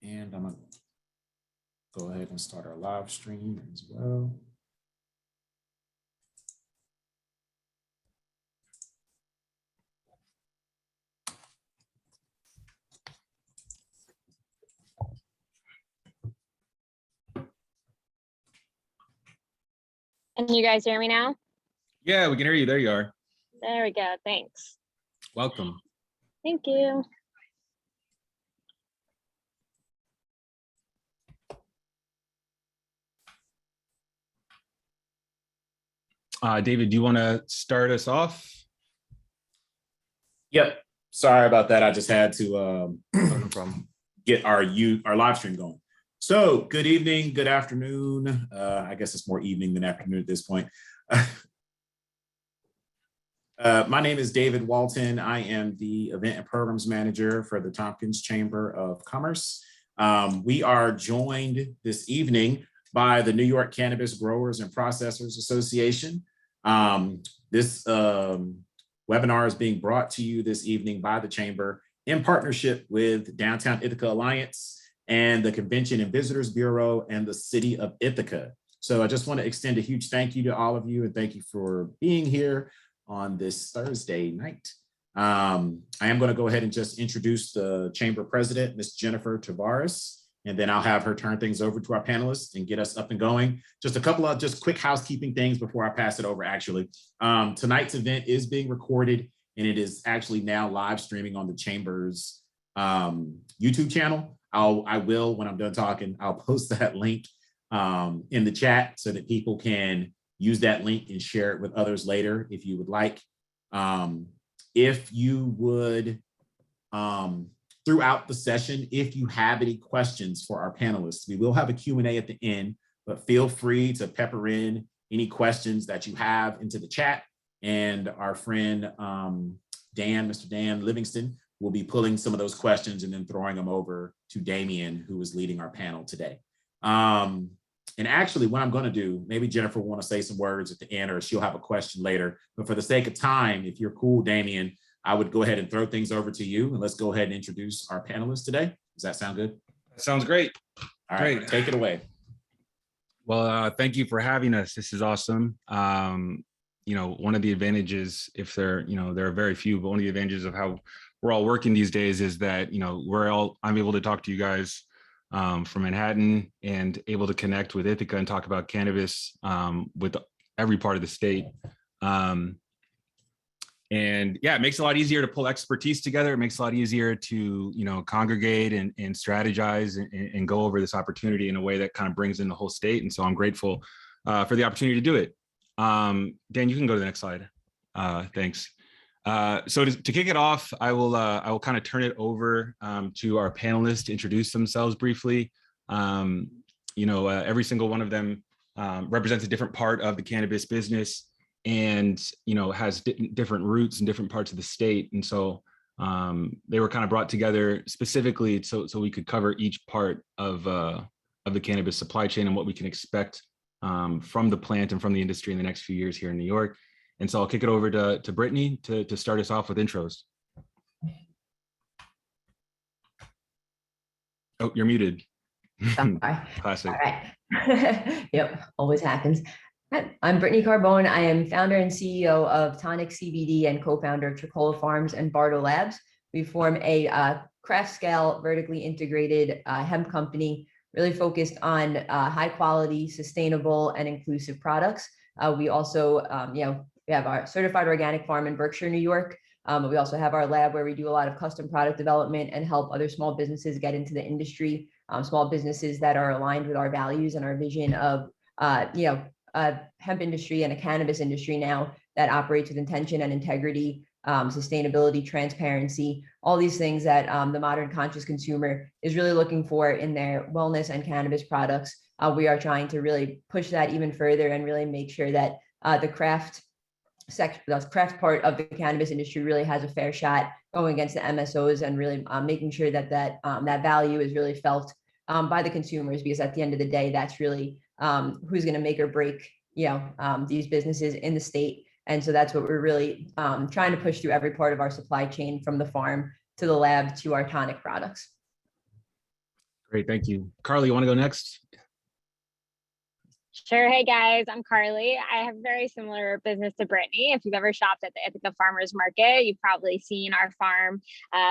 And I'm gonna go ahead and start our live stream as well. Can you guys hear me now? Yeah, we can hear you. There you are. There we go. Thanks. Welcome. Thank you. David, do you want to start us off? Yep. Sorry about that. I just had to No problem. get our live stream going. So good evening, good afternoon. I guess it's more evening than afternoon at this point. My name is David Walton. I am the event and programs manager for the Tompkins Chamber of Commerce. We are joined this evening by the New York Cannabis Growers and Processors Association. This webinar is being brought to you this evening by the Chamber in partnership with Downtown Ithaca Alliance and the Convention and Visitors Bureau and the City of Ithaca. So I just want to extend a huge thank you to all of you and thank you for being here on this Thursday night. I am going to go ahead and just introduce the Chamber President, Ms. Jennifer Tavares, and then I'll have her turn things over to our panelists and get us up and going. Just a couple of just quick housekeeping things before I pass it over, actually. Tonight's event is being recorded and it is actually now live streaming on the Chamber's YouTube channel. I will, when I'm done talking, I'll post that link in the chat so that people can use that link and share it with others later if you would like. If you would, throughout the session, if you have any questions for our panelists, we will have a Q&A at the end, but feel free to pepper in any questions that you have into the chat. And our friend, Mr. Dan Livingston, will be pulling some of those questions and then throwing them over to Damian, who is leading our panel today. And actually, what I'm going to do, maybe Jennifer will want to say some words at the end, or she'll have a question later. But for the sake of time, if you're cool, Damian, I would go ahead and throw things over to you. And let's go ahead and introduce our panelists today. Does that sound good? That sounds great. All right, great. Take it away. Well, thank you for having us. This is awesome. You know, one of the advantages, if there, there are very few, but one of the advantages of how we're all working these days is that, I'm able to talk to you guys from Manhattan and able to connect with Ithaca and talk about cannabis with every part of the state. And yeah, it makes it a lot easier to pull expertise together. It makes it a lot easier to, congregate and strategize and go over this opportunity in a way that kind of brings in the whole state. And so I'm grateful for the opportunity to do it. Dan, you can go to the next slide. Thanks. So to kick it off, I will kind of turn it over to our panelists to introduce themselves briefly. Every single one of them represents a different part of the cannabis business and, has different roots in different parts of the state. And so they were kind of brought together specifically so we could cover each part of the cannabis supply chain and what we can expect from the plant and from the industry in the next few years here in New York. And so I'll kick it over to Brittany to start us off with intros. Oh, you're muted. Classic. All right. Yep, always happens. I'm Brittany Carbone. I am founder and CEO of Tonic CBD and co-founder of Tricola Farms and Bardo Labs. We form a craft scale, vertically integrated hemp company, really focused on high quality, sustainable, and inclusive products. We also, we have our certified organic farm in Berkshire, New York. We also have our lab where we do a lot of custom product development and help other small businesses get into the industry, small businesses that are aligned with our values and our vision of, a hemp industry and a cannabis industry now that operates with intention and integrity, sustainability, transparency, all these things that the modern conscious consumer is really looking for in their wellness and cannabis products. We are trying to really push that even further and really make sure that the craft part of the cannabis industry really has a fair shot going against the MSOs and really making sure that that value is really felt by the consumers, because at the end of the day, that's really who's going to make or break these businesses in the state. And so that's what we're really trying to push through every part of our supply chain, from the farm to the lab to our tonic products. Great, thank you. Karli, you want to go next? Sure. Hey guys, I'm Karli. I have a very similar business to Brittany. If you've ever shopped at the Ithaca Farmers Market, you've probably seen our farm.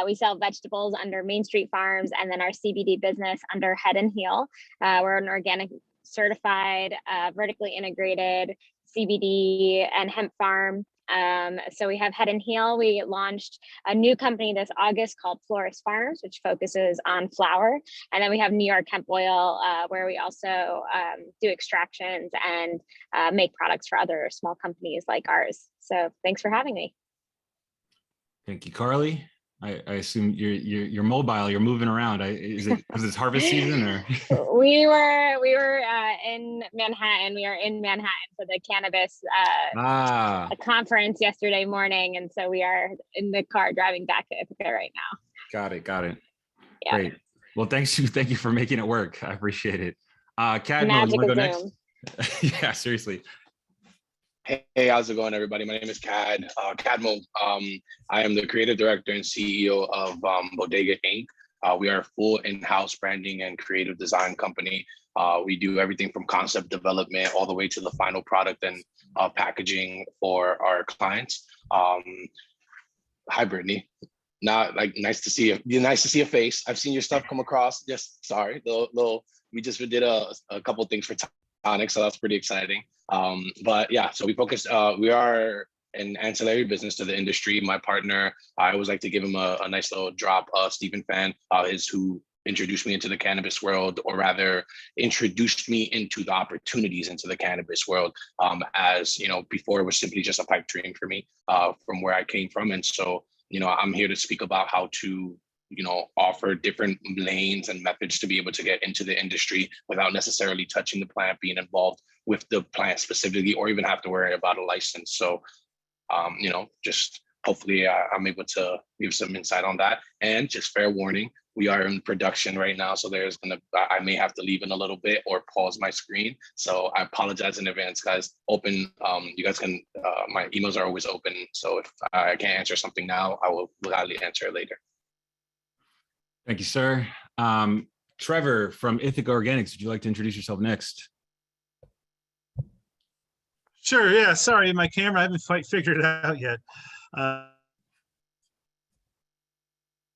We sell vegetables under Main Street Farms, and then our CBD business under Head and Heel. We're an organic certified, vertically integrated CBD and hemp farm. So we have Head and Heel. We launched a new company this August called Florist Farms, which focuses on flower. And then we have New York Hemp Oil, where we also do extractions and make products for other small companies like ours. So thanks for having me. Thank you, Karli. I assume you're mobile. You're moving around. Is it because it's harvest season, or? We were in Manhattan. We are in Manhattan for the Cannabis conference yesterday morning, and so we are in the car driving back to Ithaca right now. Got it. Yeah. Great. Well, thank you for making it work. I appreciate it. Cadmo, you Magic want to go of next? Zoom. Yeah, seriously. Hey, how's it going, everybody? My name is Cadmo. I am the creative director and CEO of Bodega Ink. We are a full in-house branding and creative design company. We do everything from concept development all the way to the final product and packaging for our clients. Hi, Brittany. Nice to see you. Nice to see a face. I've seen your stuff come across. Just sorry, we just did a couple things for Tonic, so that's pretty exciting. But yeah, so we are an ancillary business to the industry. My partner, I always like to give him a nice little drop. Stephen Fan is who introduced me into the cannabis world, or rather introduced me into the opportunities into the cannabis world. As you know, before it was simply just a pipe dream for me from where I came from. And so, I'm here to speak about how to offer different lanes and methods to be able to get into the industry without necessarily touching the plant, being involved with the plant specifically, or even have to worry about a license. So, just hopefully I'm able to give some insight on that. And just fair warning, we are in production right now. So I may have to leave in a little bit or pause my screen. So I apologize in advance, guys. You guys can, my emails are always open. So if I can't answer something now, I will gladly answer it later. Thank you, sir. Trever from Ithaca Organics, would you like to introduce yourself next? Sure, yeah, sorry, my camera, I haven't quite figured it out yet.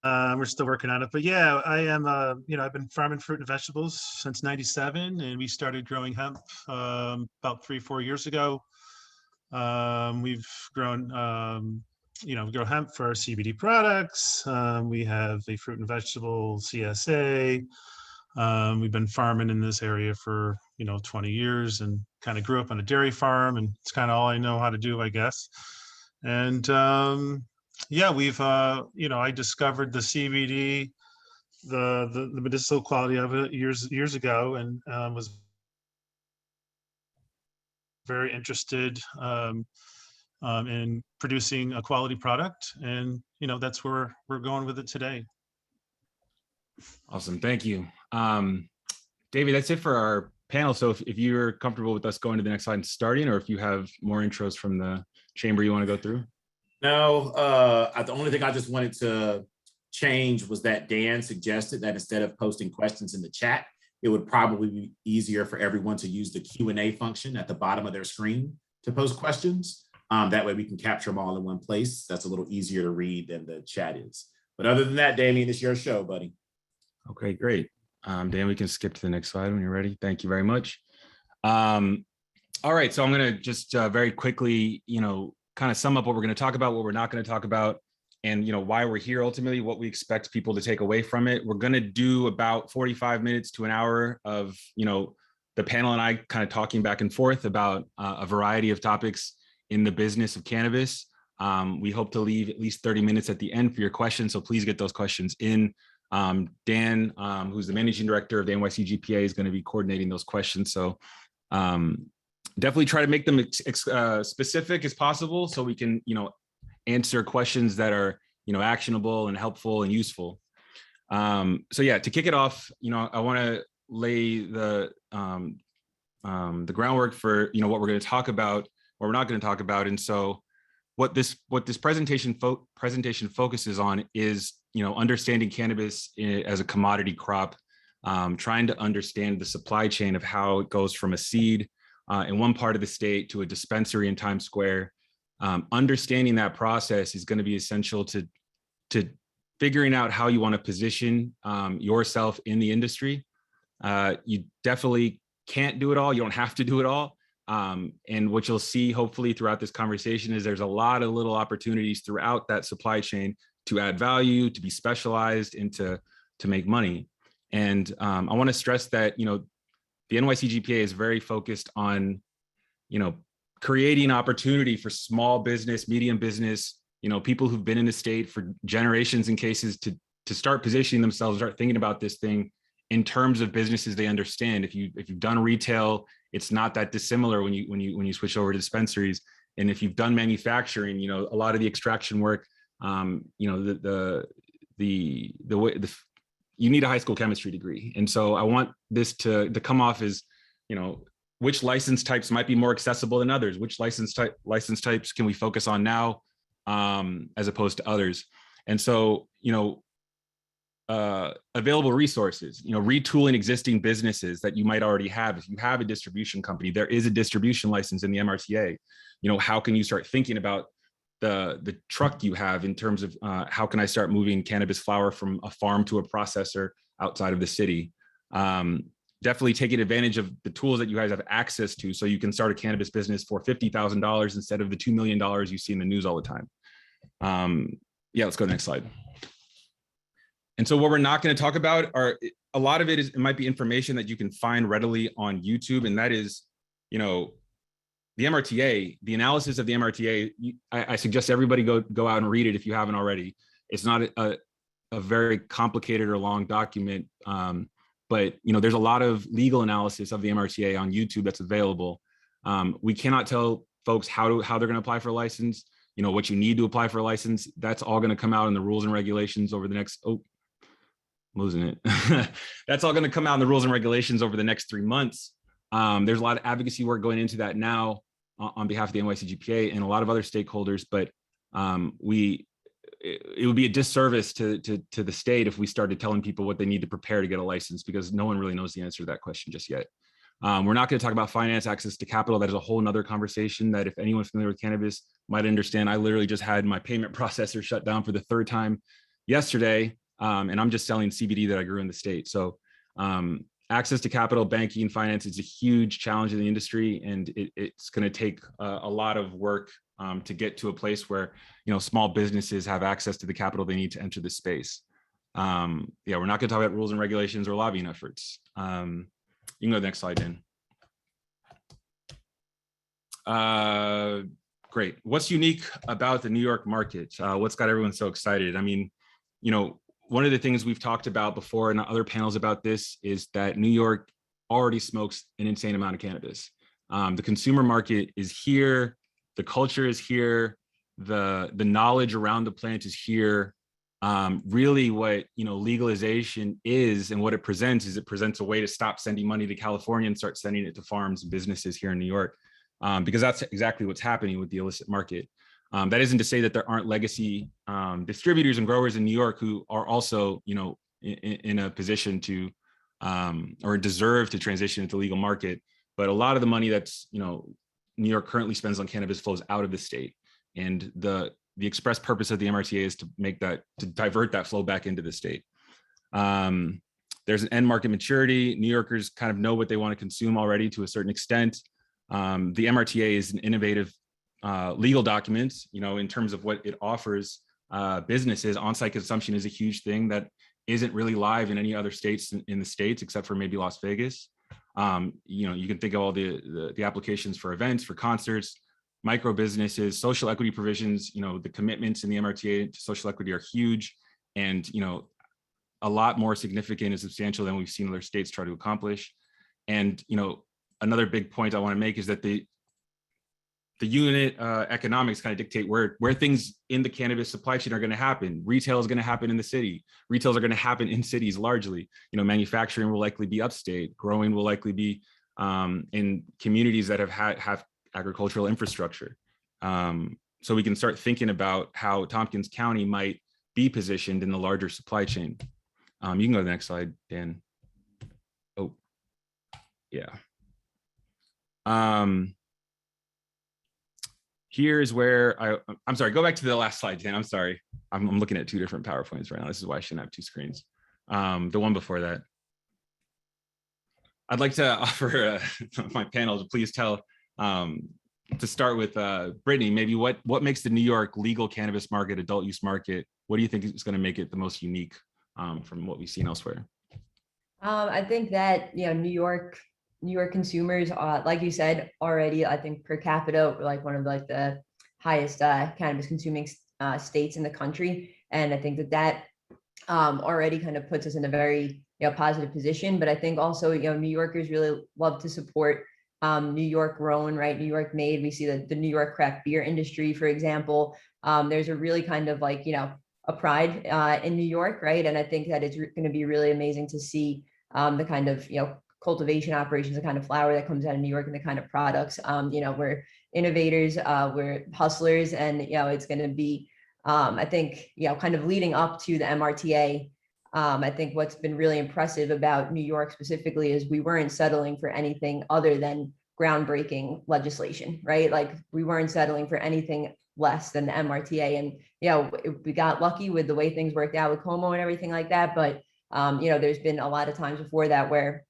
We're still working on it, but yeah, I am, I've been farming fruit and vegetables since '97, and we started growing hemp about 3-4 years ago. We've grown, we grow hemp for our CBD products. We have a fruit and vegetable CSA. We've been farming in this area for 20 years, and kind of grew up on a dairy farm, and it's kind of all I know how to do, I guess. And yeah, we've I discovered the CBD, the medicinal quality of it years ago, and was very interested in producing a quality product, and that's where we're going with it today. Awesome, thank you. David, that's it for our panel. So if you're comfortable with us going to the next slide and starting, or if you have more intros from the chamber you want to go through. No, the only thing I just wanted to change was that Dan suggested that instead of posting questions in the chat, it would probably be easier for everyone to use the Q&A function at the bottom of their screen to post questions. That way we can capture them all in one place. That's a little easier to read than the chat is. But other than that, Damian, it's your show, buddy. Okay, great. Dan, we can skip to the next slide when you're ready. Thank you very much. All right, so I'm going to just very quickly, kind of sum up what we're going to talk about, what we're not going to talk about, and why we're here ultimately, what we expect people to take away from it. We're going to do about 45 minutes to an hour of the panel and I kind of talking back and forth about a variety of topics in the business of cannabis. We hope to leave at least 30 minutes at the end for your questions, so please get those questions in. Dan, who's the managing director of the NYCGPA, is going to be coordinating those questions. So definitely try to make them specific as possible, so we can, answer questions that are, actionable and helpful and useful. So yeah, to kick it off, I want to lay the groundwork for, what we're going to talk about, what we're not going to talk about. And so what this presentation focuses on is, understanding cannabis as a commodity crop, trying to understand the supply chain of how it goes from a seed in one part of the state to a dispensary in Times Square. Understanding that process is going to be essential to figuring out how you want to position yourself in the industry. You definitely can't do it all. You don't have to do it all. And what you'll see hopefully throughout this conversation is there's a lot of little opportunities throughout that supply chain to add value, to be specialized, and to make money. And I want to stress that, the NYCGPA is very focused on, creating opportunity for small business, medium business, people who've been in the state for generations in cases to start positioning themselves, start thinking about this thing in terms of businesses they understand. If you've done retail, it's not that dissimilar when you switch over to dispensaries. And if you've done manufacturing, a lot of the extraction work, the way you need a high school chemistry degree. And so I want this to come off as, which license types might be more accessible than others, which license types can we focus on now as opposed to others. And so, available resources, retooling existing businesses that you might already have. If you have a distribution company, there is a distribution license in the MRTA. How can you start thinking about the truck you have in terms of how can I start moving cannabis flower from a farm to a processor outside of the city? Definitely taking advantage of the tools that you guys have access to so you can start a cannabis business for $50,000 instead of the $2 million you see in the news all the time. Yeah, let's go to the next slide. And so what we're not going to talk about are, a lot of it might be information that you can find readily on YouTube. And that is, the MRTA, the analysis of the MRTA, I suggest everybody go out and read it if you haven't already. It's not a very complicated or long document, but there's a lot of legal analysis of the MRTA on YouTube that's available. We cannot tell folks how they're going to apply for a license, what you need to apply for a license. That's all going to come out in the rules and regulations over the next, I'm losing it. That's all going to come out in the rules and regulations over the next 3 months. There's a lot of advocacy work going into that now on behalf of the NYCGPA and a lot of other stakeholders, but it would be a disservice to the state if we started telling people what they need to prepare to get a license, because no one really knows the answer to that question just yet. We're not going to talk about finance, access to capital. That is a whole nother conversation that if anyone's familiar with cannabis might understand. I literally just had my payment processor shut down for the 3rd time yesterday, and I'm just selling CBD that I grew in the state. So access to capital, banking, finance is a huge challenge in the industry, and it's going to take a lot of work to get to a place where small businesses have access to the capital they need to enter this space. Yeah, we're not going to talk about rules and regulations or lobbying efforts. You can go to the next slide, Dan. Great. What's unique about the New York market? What's got everyone so excited? I mean, one of the things we've talked about before in other panels about this is that New York already smokes an insane amount of cannabis. The consumer market is here. The culture is here. The knowledge around the plant is here. Really what legalization is and what it presents is it presents a way to stop sending money to California and start sending it to farms and businesses here in New York, because that's exactly what's happening with the illicit market. That isn't to say that there aren't legacy distributors and growers in New York who are also in a position to or deserve to transition into the legal market, but a lot of the money that's New York currently spends on cannabis flows out of the state, and the express purpose of the MRTA is to divert that flow back into the state. There's an end market maturity. New Yorkers kind of know what they want to consume already to a certain extent. The MRTA is an innovative legal document, in terms of what it offers businesses. On-site consumption is a huge thing that isn't really live in any other states in the States, except for maybe Las Vegas. You can think of all the applications for events, for concerts, micro businesses, social equity provisions. The commitments in the MRTA to social equity are huge, and a lot more significant and substantial than we've seen other states try to accomplish. And another big point I want to make is that the unit economics kind of dictate where things in the cannabis supply chain are going to happen. Retail is going to happen in the city. Retails are going to happen in cities largely. Manufacturing will likely be upstate. Growing will likely be in communities that have agricultural infrastructure. So we can start thinking about how Tompkins County might be positioned in the larger supply chain. You can go to the next slide, Dan. Oh, yeah. Here's where I'm sorry, go back to the last slide, Dan. I'm sorry. I'm looking at two different PowerPoints right now. This is why I shouldn't have two screens. The one before that. I'd like to offer my panel to please tell, to start with Brittany, maybe what makes the New York legal cannabis market, adult use market, what do you think is going to make it the most unique from what we've seen elsewhere? I think that, New York consumers, like you said already, I think per capita, we're like one of like the highest cannabis consuming states in the country. And I think that already kind of puts us in a very positive position. But I think also, New Yorkers really love to support New York grown, right? New York made. We see the New York craft beer industry, for example. There's a really kind of like, a pride in New York, right? And I think that it's going to be really amazing to see the kind of, cultivation operations, the kind of flower that comes out of New York and the kind of products. We're innovators, we're hustlers, and it's going to be, I think, kind of leading up to the MRTA. I think what's been really impressive about New York specifically is we weren't settling for anything other than groundbreaking legislation, right? Like we weren't settling for anything less than the MRTA, and we got lucky with the way things worked out with Como and everything like that. But there's been a lot of times before that where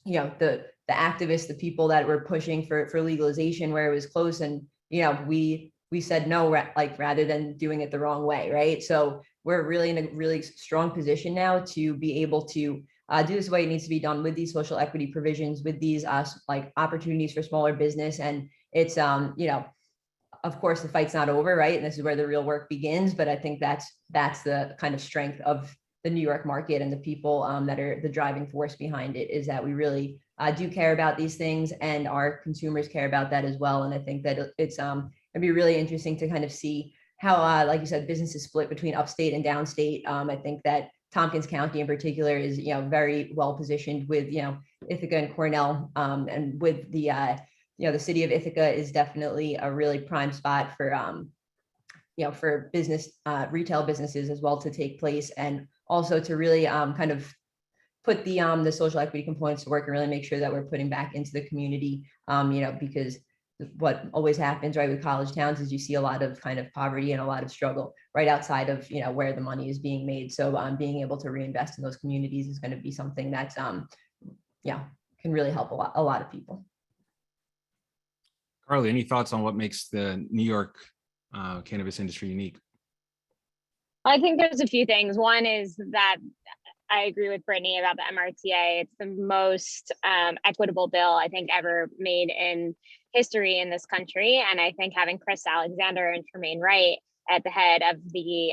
the activists, the people that were pushing for legalization where it was close, and we said no, like rather than doing it the wrong way, right? So we're really in a really strong position now to be able to do this the way it needs to be done with these social equity provisions, with these like opportunities for smaller business. And it's of course the fight's not over, right? And this is where the real work begins. But I think that's the kind of strength of the New York market and the people that are the driving force behind it, is that we really do care about these things, and our consumers care about that as well. And I think that it's it'd be really interesting to kind of see how, like you said, business is split between upstate and downstate. I think that Tompkins County in particular is very well positioned with Ithaca and Cornell, and with the the city of Ithaca is definitely a really prime spot for for business, retail businesses as well to take place, and also to really kind of put the social equity components to work and really make sure that we're putting back into the community, because what always happens, right, with college towns is you see a lot of kind of poverty and a lot of struggle right outside of where the money is being made. So being able to reinvest in those communities is going to be something that's can really help a lot of people. Karli, any thoughts on what makes the New York cannabis industry unique? I think there's a few things. One is that I agree with Brittany about the MRTA. It's the most equitable bill I think ever made in history in this country. And I think having Chris Alexander and Tremaine Wright at the head of the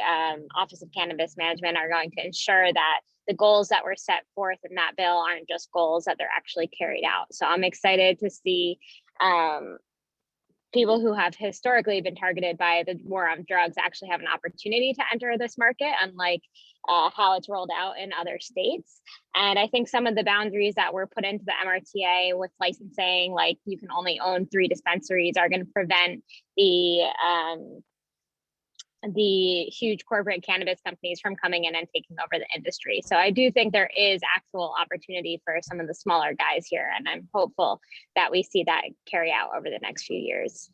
Office of Cannabis Management are going to ensure that the goals that were set forth in that bill aren't just goals, that they're actually carried out. So I'm excited to see people who have historically been targeted by the war on drugs actually have an opportunity to enter this market, unlike how it's rolled out in other states. And I think some of the boundaries that were put into the MRTA with licensing, like you can only own 3 dispensaries, are going to prevent the huge corporate cannabis companies from coming in and taking over the industry. So I do think there is actual opportunity for some of the smaller guys here, and I'm hopeful that we see that carry out over the next few years.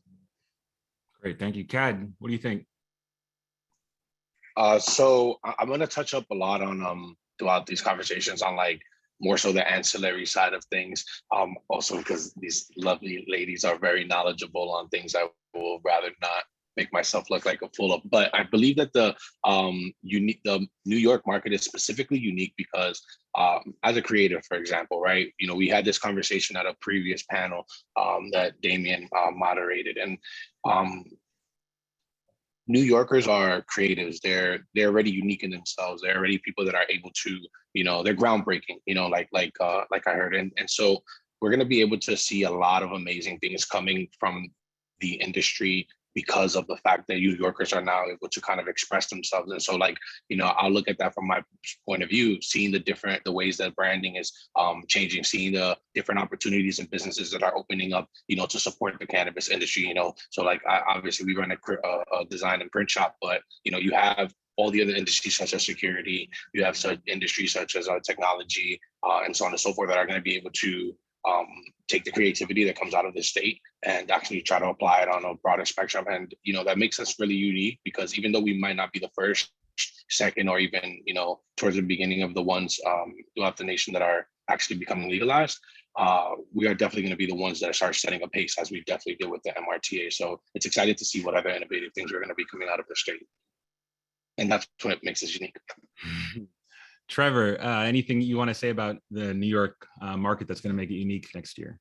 Great, thank you. Cad, what do you think? So I'm going to touch up a lot on throughout these conversations on like more so the ancillary side of things. Also because these lovely ladies are very knowledgeable on things I will rather not make myself look like a fool of. But I believe that the New York market is specifically unique because as a creative, for example, right, we had this conversation at a previous panel that Damian moderated, and New Yorkers are creatives. They're already unique in themselves. They're already people that are able to, they're groundbreaking, like I heard. And so we're going to be able to see a lot of amazing things coming from the industry because of the fact that New Yorkers are now able to kind of express themselves. And so I'll look at that from my point of view, seeing the ways that branding is changing, seeing the different opportunities and businesses that are opening up, to support the cannabis industry, So obviously we run a design and print shop, but you have all the other industries such as security. You have such industries such as technology and so on and so forth that are going to be able to take the creativity that comes out of the state and actually try to apply it on a broader spectrum. And, that makes us really unique, because even though we might not be the first, second, or even, towards the beginning of the ones throughout the nation that are actually becoming legalized, we are definitely going to be the ones that start setting a pace, as we definitely did with the MRTA. So it's excited to see what other innovative things are going to be coming out of the state. And that's what makes us unique. Trever, anything you want to say about the New York market that's going to make it unique next year?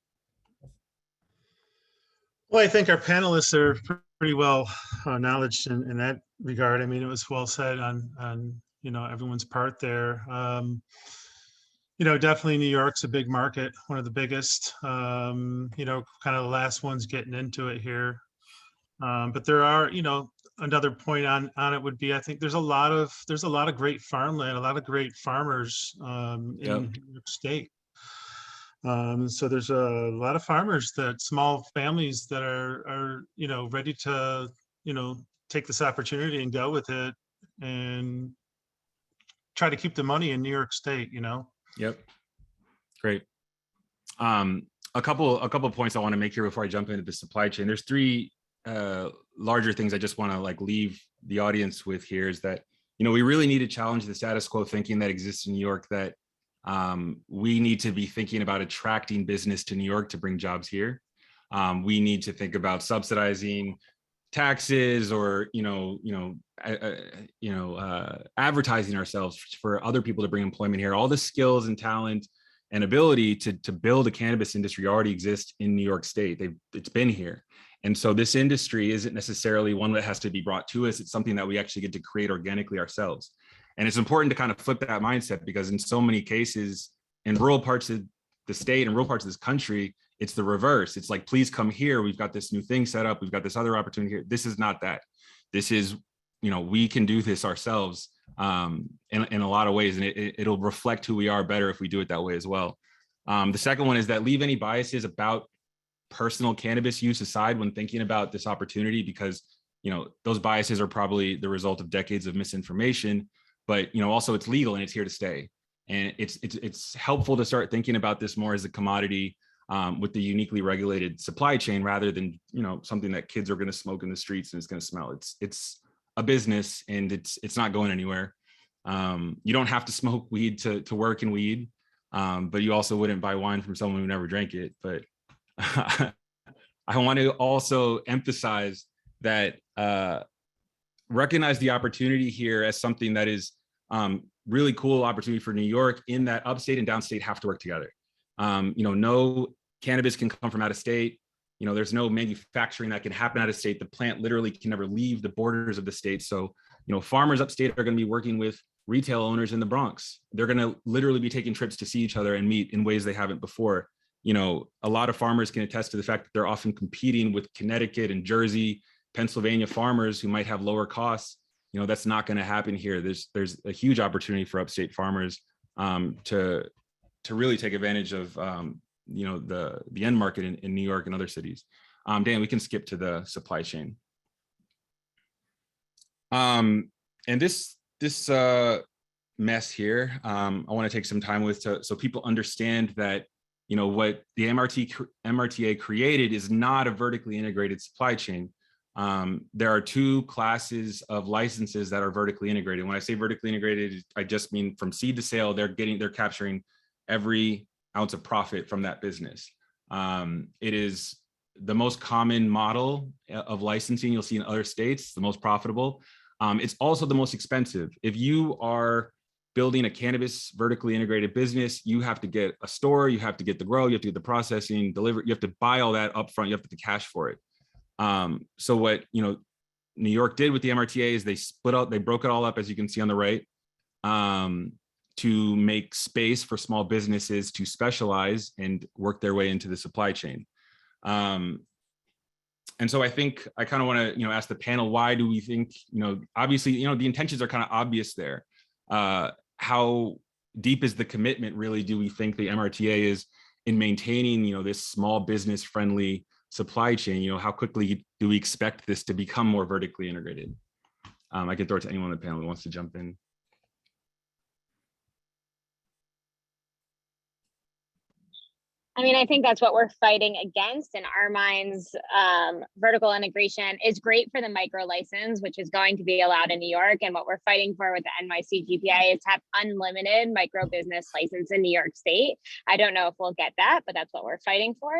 Well, I think our panelists are pretty well knowledgeable in that regard. I mean, it was well said on everyone's part there. Definitely New York's a big market, one of the biggest. Kind of the last ones getting into it here. But there are, another point on it would be, I think there's a lot of great farmland, a lot of great farmers in New York State. So there's a lot of farmers, small families that are ready to take this opportunity and go with it and try to keep the money in New York State. Yep. Great. A couple of points I want to make here before I jump into the supply chain. There's three larger things I just want to leave the audience with here, is that we really need to challenge the status quo thinking that exists in New York, that we need to be thinking about attracting business to New York to bring jobs here. We need to think about subsidizing taxes or advertising ourselves for other people to bring employment here. All the skills and talent and ability to build a cannabis industry already exists in New York State. It's been here. And so this industry isn't necessarily one that has to be brought to us. It's something that we actually get to create organically ourselves. And it's important to kind of flip that mindset, because in so many cases in rural parts of the state and rural parts of this country, it's the reverse. It's like, please come here. We've got this new thing set up. We've got this other opportunity here. This is not that. This is, we can do this ourselves in a lot of ways. And it'll reflect who we are better if we do it that way as well. The second one is that leave any biases about personal cannabis use aside when thinking about this opportunity, because those biases are probably the result of decades of misinformation, but also it's legal and it's here to stay. And it's helpful to start thinking about this more as a commodity with the uniquely regulated supply chain, rather than something that kids are going to smoke in the streets and it's going to smell. It's a business and it's not going anywhere. You don't have to smoke weed to work in weed, but you also wouldn't buy wine from someone who never drank it. But I want to also emphasize that recognize the opportunity here as something that is really cool opportunity for New York, in that upstate and downstate have to work together. No cannabis can come from out of state. There's no manufacturing that can happen out of state. The plant literally can never leave the borders of the state. So, farmers upstate are going to be working with retail owners in the Bronx. They're going to literally be taking trips to see each other and meet in ways they haven't before. A lot of farmers can attest to the fact that they're often competing with Connecticut and Jersey, Pennsylvania farmers who might have lower costs. That's not going to happen here. There's a huge opportunity for upstate farmers to really take advantage of the end market in New York and other cities. Dan, we can skip to the supply chain. And this mess here, I want to take some time with so people understand that what the MRTA created is not a vertically integrated supply chain. There are two classes of licenses that are vertically integrated. When I say vertically integrated, I just mean from seed to sale, they're capturing every ounce of profit from that business. It is the most common model of licensing you'll see in other states, the most profitable. It's also the most expensive. If you are building a cannabis vertically integrated business, you have to get a store, you have to get the grow, you have to get the processing, deliver, you have to buy all that upfront, you have to get the cash for it. So what New York did with the MRTA is they broke it all up, as you can see on the right, to make space for small businesses to specialize and work their way into the supply chain. And so I think I kind of want to ask the panel, why do we think obviously the intentions are kind of obvious there. How deep is the commitment, really, do we think the MRTA is in maintaining this small business friendly supply chain? How quickly do we expect this to become more vertically integrated? I can throw it to anyone on the panel who wants to jump in. I mean, I think that's what we're fighting against in our minds. Vertical integration is great for the micro license, which is going to be allowed in New York. And what we're fighting for with the NYCGPA is to have unlimited micro business license in New York State. I don't know if we'll get that, but that's what we're fighting for.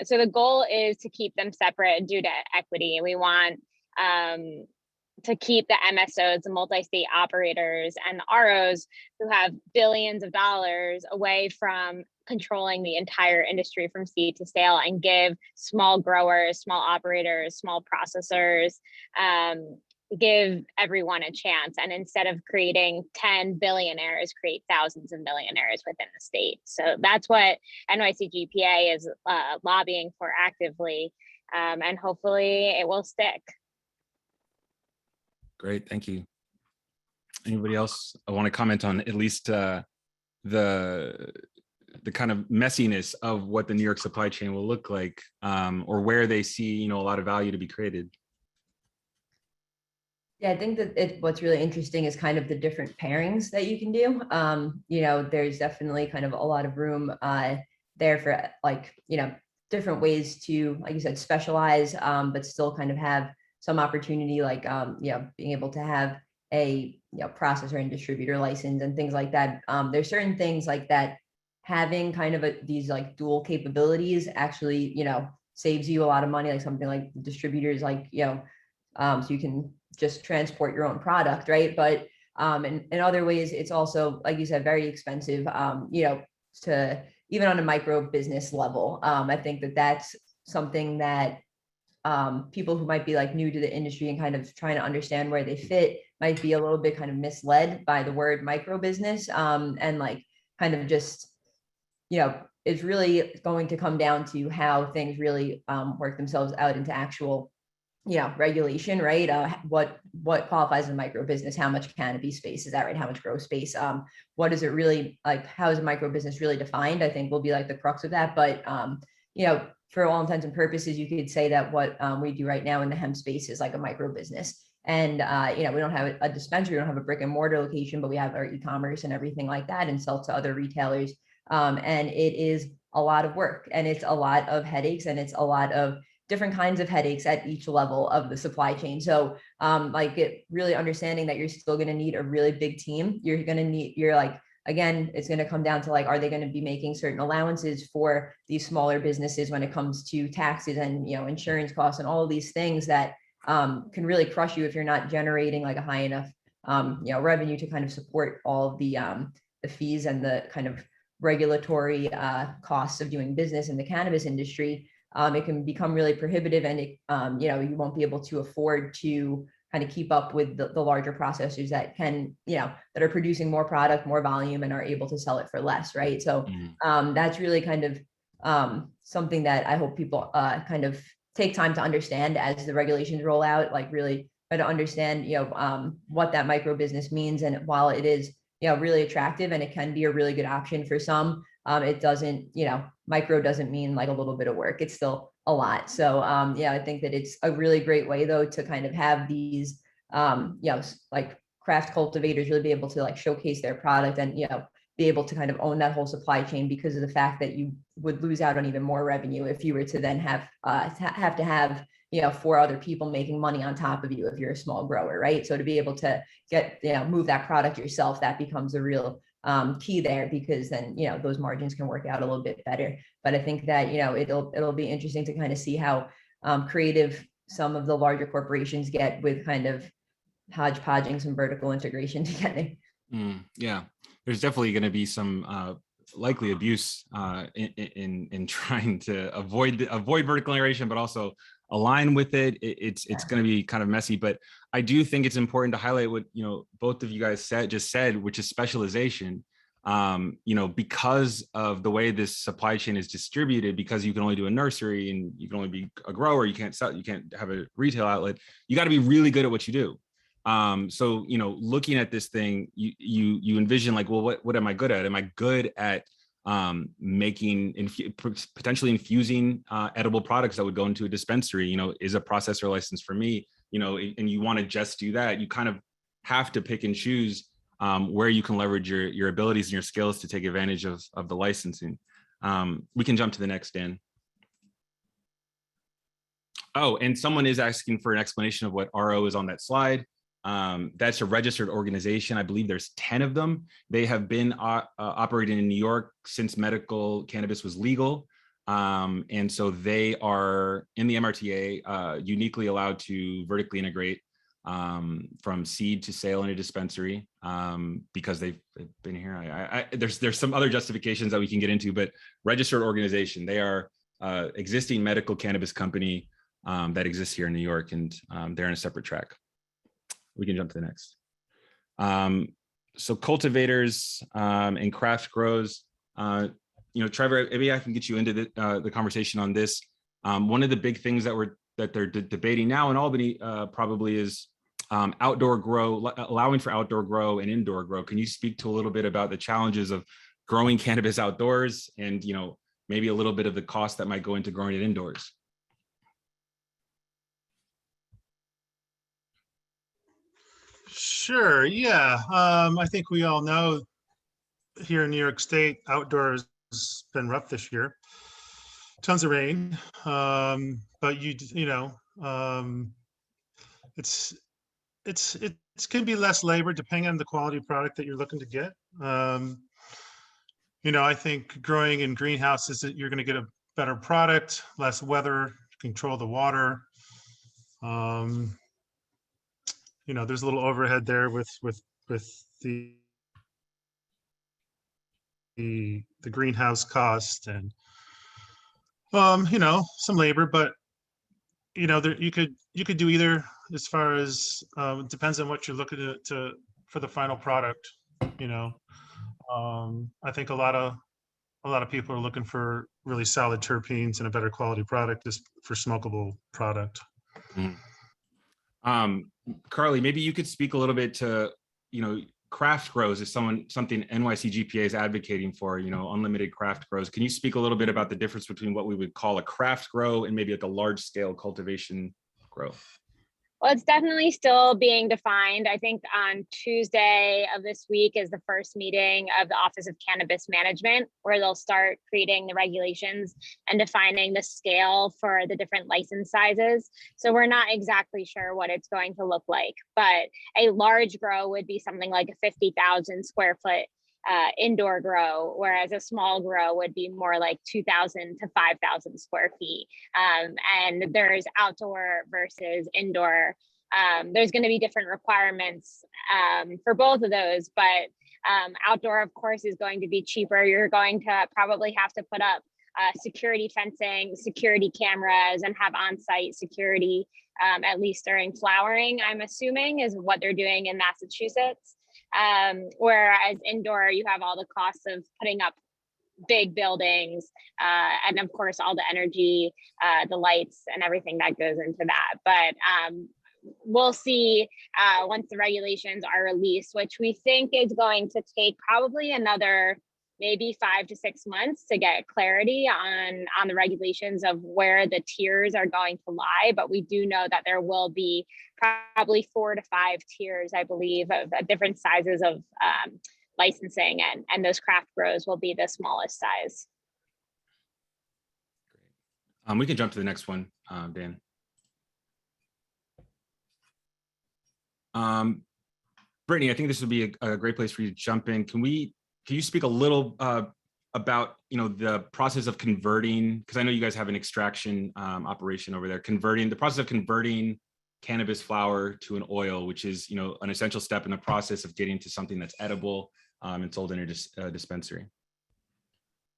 So the goal is to keep them separate due to equity. We want to keep the MSOs, the multi-state operators, and the ROs who have billions of dollars away from controlling the entire industry from seed to sale, and give small growers, small operators, small processors, give everyone a chance. And instead of creating 10 billionaires, create thousands of millionaires within the state. So that's what NYCGPA is lobbying for actively, and hopefully it will stick. Great, thank you. Anybody else want to comment on at least the kind of messiness of what the New York supply chain will look like, or where they see, a lot of value to be created? Yeah, I think that what's really interesting is kind of the different pairings that you can do. There's definitely kind of a lot of room there for different ways to, like you said, specialize, but still kind of have some opportunity, like, being able to have a processor and distributor license and things like that. There's certain things like that, having kind of these like dual capabilities actually, saves you a lot of money, like something like distributors, like, so you can just transport your own product, right? But in other ways, it's also, like you said, very expensive, to even on a micro business level. I think that that's something that people who might be like new to the industry and kind of trying to understand where they fit might be a little bit kind of misled by the word micro business, and like kind of just, it's really going to come down to how things really work themselves out into actual, regulation, right? What qualifies as a micro business? How much canopy space is that, right? How much grow space? What is it really like? How is a micro business really defined? I think will be like the crux of that. But for all intents and purposes, you could say that what we do right now in the hemp space is like a micro business. And we don't have a dispensary, we don't have a brick and mortar location, but we have our e-commerce and everything like that, and sell to other retailers. And it is a lot of work, and it's a lot of headaches, and it's a lot of different kinds of headaches at each level of the supply chain. So really understanding that you're still going to need a really big team. Again, it's going to come down to like, are they going to be making certain allowances for these smaller businesses when it comes to taxes and, insurance costs and all of these things that can really crush you if you're not generating like a high enough, revenue to kind of support all of the fees and the kind of regulatory costs of doing business in the cannabis industry. It can become really prohibitive, and it, you won't be able to afford to kind of keep up with the larger processors that can, that are producing more product, more volume, and are able to sell it for less, right? So that's really kind of something that I hope people kind of take time to understand as the regulations roll out, like really try to understand, what that micro business means. And while it is, really attractive and it can be a really good option for some, it doesn't, micro doesn't mean like a little bit of work. It's still a lot. So I think that it's a really great way though to kind of have these, like craft cultivators really be able to like showcase their product and, be able to kind of own that whole supply chain, because of the fact that you would lose out on even more revenue if you were to then have to have 4 other people making money on top of you if you're a small grower, right? So to be able to get, move that product yourself, that becomes a real key there, because then, those margins can work out a little bit better. But I think that, it'll be interesting to kind of see how creative some of the larger corporations get with kind of hodgepodging some vertical integration together. Yeah, there's definitely going to be some likely abuse in trying to avoid vertical integration, but also align with it. It's going to be kind of messy, but I do think it's important to highlight what both of you guys just said, which is specialization. Because of the way this supply chain is distributed, because you can only do a nursery and you can only be a grower, you can't sell, you can't have a retail outlet. You got to be really good at what you do. So looking at this thing, you envision like, well, what am I good at? Am I good at making potentially infusing edible products that would go into a dispensary? Is a processor license for me and you want to just do that, you kind of have to pick and choose where you can leverage your abilities and your skills to take advantage of the licensing. We can jump to the next, Dan. Oh, and someone is asking for an explanation of what RO is on that slide. That's a registered organization. I believe there's 10 of them. They have been operating in New York since medical cannabis was legal. And so they are in the MRTA, uniquely allowed to vertically integrate from seed to sale in a dispensary because they've been here. There's some other justifications that we can get into, but registered organization. They are existing medical cannabis company that exists here in New York, and they're in a separate track. We can jump to the next. So cultivators and craft grows. Trever, maybe I can get you into the conversation on this. One of the big things that they're debating now in Albany probably is outdoor grow, allowing for outdoor grow and indoor grow. Can you speak to a little bit about the challenges of growing cannabis outdoors, and maybe a little bit of the cost that might go into growing it indoors? Sure. Yeah. I think we all know here in New York State, outdoors has been rough this year. Tons of rain. But it can be less labor depending on the quality of product that you're looking to get. I think growing in greenhouses, you're going to get a better product, less weather, control the water. There's a little overhead there with the greenhouse cost and some labor, but you could do either. As far as it depends on what you're looking to for the final product. I think a lot of people are looking for really solid terpenes and a better quality product just for smokable product. Karli, maybe you could speak a little bit to, craft grows is something NYCGPA is advocating for, unlimited craft grows. Can you speak a little bit about the difference between what we would call a craft grow and maybe like a large scale cultivation grow? Well, it's definitely still being defined. I think on Tuesday of this week is the first meeting of the Office of Cannabis Management, where they'll start creating the regulations and defining the scale for the different license sizes. So we're not exactly sure what it's going to look like, but a large grow would be something like a 50,000 square foot indoor grow, whereas a small grow would be more like 2,000 to 5,000 square feet. And there's outdoor versus indoor. There's going to be different requirements for both of those, but outdoor, of course, is going to be cheaper. You're going to probably have to put up security fencing, security cameras, and have on-site security, at least during flowering, I'm assuming, is what they're doing in Massachusetts. Whereas indoor, you have all the costs of putting up big buildings, and of course, all the energy, the lights and everything that goes into that. But we'll see once the regulations are released, which we think is going to take probably another maybe 5 to 6 months to get clarity on the regulations of where the tiers are going to lie. But we do know that there will be probably 4 to 5 tiers, I believe, of different sizes of licensing, and those craft grows will be the smallest size. Great. We can jump to the next one, Dan. Brittany, I think this would be a great place for you to jump in. Can you speak a little about the process of converting, because I know you guys have an extraction operation over there, the process of converting cannabis flower to an oil, which is an essential step in the process of getting to something that's edible and sold in a dispensary.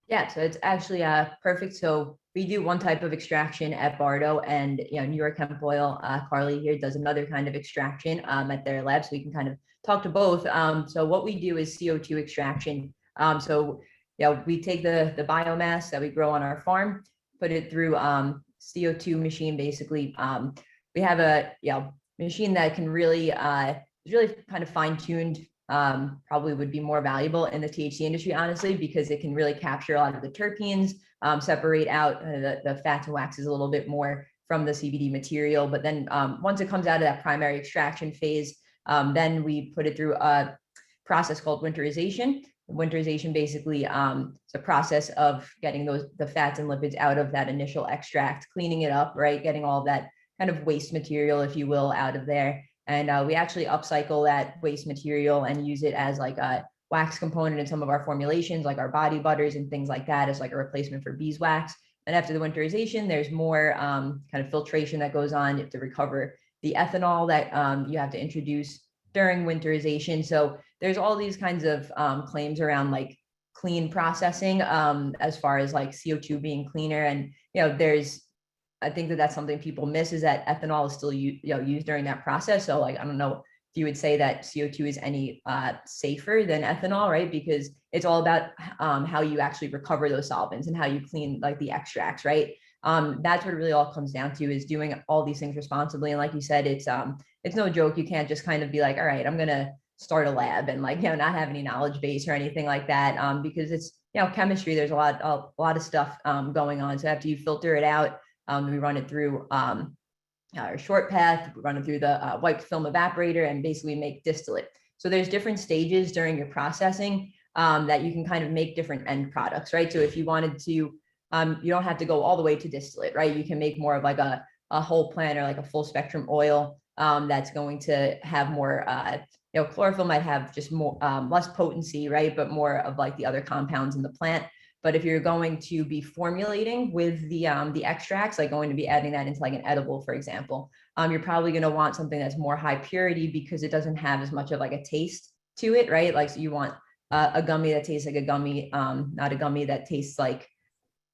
Yeah, so it's actually perfect. So we do one type of extraction at Bardo, and New York Hemp Oil, Karli here does another kind of extraction at their lab, so we can kind of talk to both. So what we do is CO2 extraction. We take the biomass that we grow on our farm, put it through CO2 machine. Basically, we have a machine that can really is really kind of fine-tuned. Probably would be more valuable in the THC industry, honestly, because it can really capture a lot of the terpenes, separate out the fats and waxes a little bit more from the CBD material. But then once it comes out of that primary extraction phase, then we put it through a process called winterization. Winterization basically is a process of getting the fats and lipids out of that initial extract, cleaning it up, right? Getting all that kind of waste material, if you will, out of there. And we actually upcycle that waste material and use it as like a wax component in some of our formulations, like our body butters and things like that, as like a replacement for beeswax. And after the winterization, there's more kind of filtration that goes on. You have to recover the ethanol that you have to introduce during winterization. So there's all these kinds of claims around like clean processing as far as like CO2 being cleaner. And, I think that that's something people miss, is that ethanol is still used during that process. So like, I don't know if you would say that CO2 is any safer than ethanol, right? Because it's all about how you actually recover those solvents and how you clean like the extracts, right? That's what it really all comes down to, is doing all these things responsibly. And like you said, it's no joke. You can't just kind of be like, all right, I'm gonna start a lab and like, not have any knowledge base or anything like that, because it's, chemistry. There's a lot of stuff going on. So after you filter it out, we run it through our short path, we run it through the wiped film evaporator, and basically make distillate. So there's different stages during your processing that you can kind of make different end products, right? So if you wanted to, you don't have to go all the way to distillate, right? You can make more of like a whole plant or like a full spectrum oil that's going to have more, chlorophyll might have just more, less potency, right? But more of like the other compounds in the plant. But if you're going to be formulating with the extracts, like going to be adding that into like an edible, for example, you're probably going to want something that's more high purity, because it doesn't have as much of like a taste to it, right? Like, so you want a gummy that tastes like a gummy, not a gummy that tastes like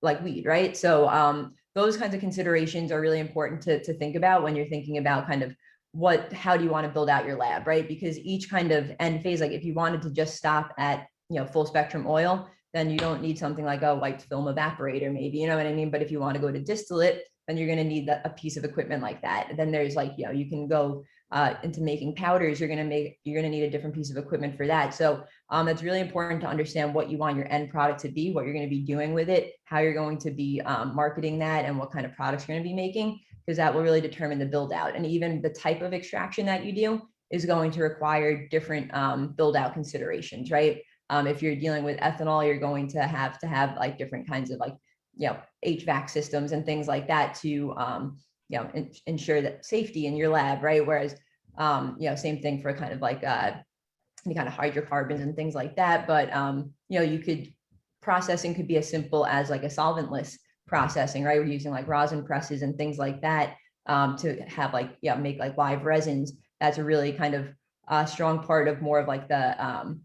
weed, right? So those kinds of considerations are really important to think about when you're thinking about kind of how do you want to build out your lab, right? Because each kind of end phase, like if you wanted to just stop at, full spectrum oil, then you don't need something like a wiped film evaporator, maybe, you know what I mean? But if you want to go to distillate, then you're going to need a piece of equipment like that. And then there's like, you can go into making powders. You're going to need a different piece of equipment for that. So that's really important to understand what you want your end product to be, what you're going to be doing with it, how you're going to be marketing that, and what kind of products you're going to be making, because that will really determine the build out. And even the type of extraction that you do is going to require different build out considerations, right? If you're dealing with ethanol, you're going to have like different kinds of like, HVAC systems and things like that to, ensure that safety in your lab, right? Whereas, same thing for kind of like any kind of hydrocarbons and things like that. But, processing could be as simple as like a solventless processing, right? We're using like rosin presses and things like that to have like, make like live resins. That's a really kind of strong part of more of like the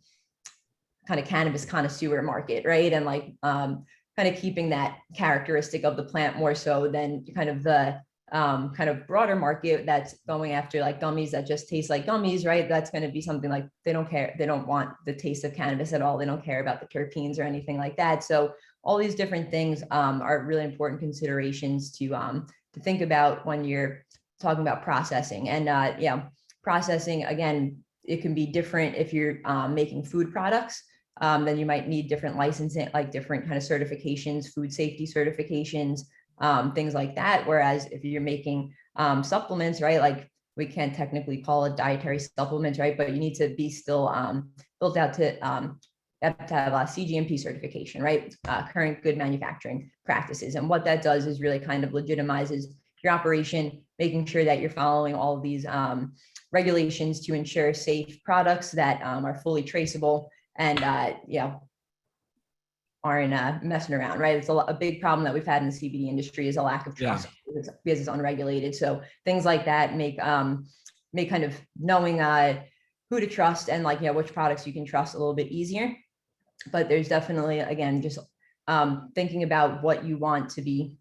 kind of cannabis connoisseur market, right? And like kind of keeping that characteristic of the plant more so than kind of the kind of broader market that's going after like gummies that just taste like gummies, right? That's going to be something like they don't care. They don't want the taste of cannabis at all. They don't care about the terpenes or anything like that. So all these different things are really important considerations to think about when you're talking about processing. And processing, again, it can be different if you're making food products. Then you might need different licensing, like different kind of certifications, food safety certifications, things like that. Whereas if you're making supplements, right, like we can't technically call it dietary supplements, right? But you need to be still built out to have a CGMP certification, right? Current good manufacturing practices. And what that does is really kind of legitimizes your operation, making sure that you're following all of these regulations to ensure safe products that are fully traceable and aren't messing around, right? It's a big problem that we've had in the CBD industry is a lack of trust because it's unregulated. So things like that make kind of knowing who to trust and like, which products you can trust a little bit easier. But there's definitely, again, just thinking about what you want to be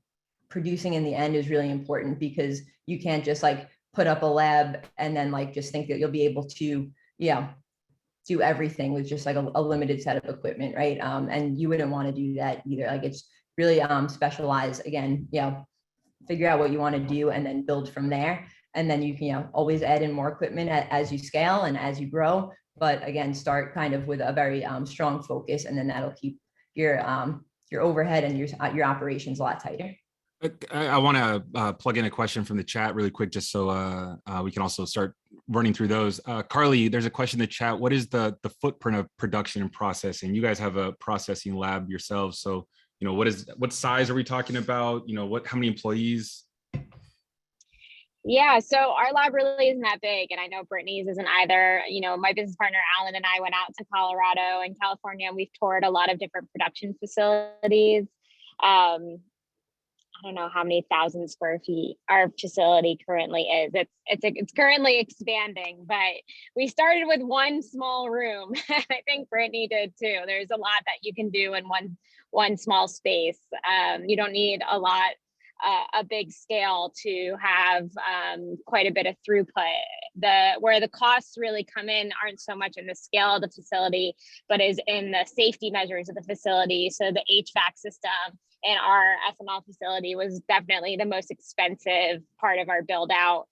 producing in the end is really important, because you can't just like put up a lab and then like just think that you'll be able to, do everything with just like a limited set of equipment, right? And you wouldn't want to do that either. Like it's really specialized. Again, figure out what you want to do and then build from there. And then you can always add in more equipment as you scale and as you grow. But again, start kind of with a very strong focus, and then that'll keep your overhead and your operations a lot tighter. I want to plug in a question from the chat really quick, just so we can also start running through those. Karli, there's a question in the chat. What is the footprint of production and processing? You guys have a processing lab yourselves. So, what size are we talking about? How many employees? Yeah, so our lab really isn't that big, and I know Brittany's isn't either. My business partner Alan and I went out to Colorado and California, and we've toured a lot of different production facilities. I don't know how many thousand square feet our facility currently is. It's currently expanding, but we started with one small room. I think Brittany did too. There's a lot that you can do in one small space. You don't need a big scale to have quite a bit of throughput. Where the costs really come in aren't so much in the scale of the facility, but is in the safety measures of the facility. So the HVAC system in our ethanol facility was definitely the most expensive part of our build out.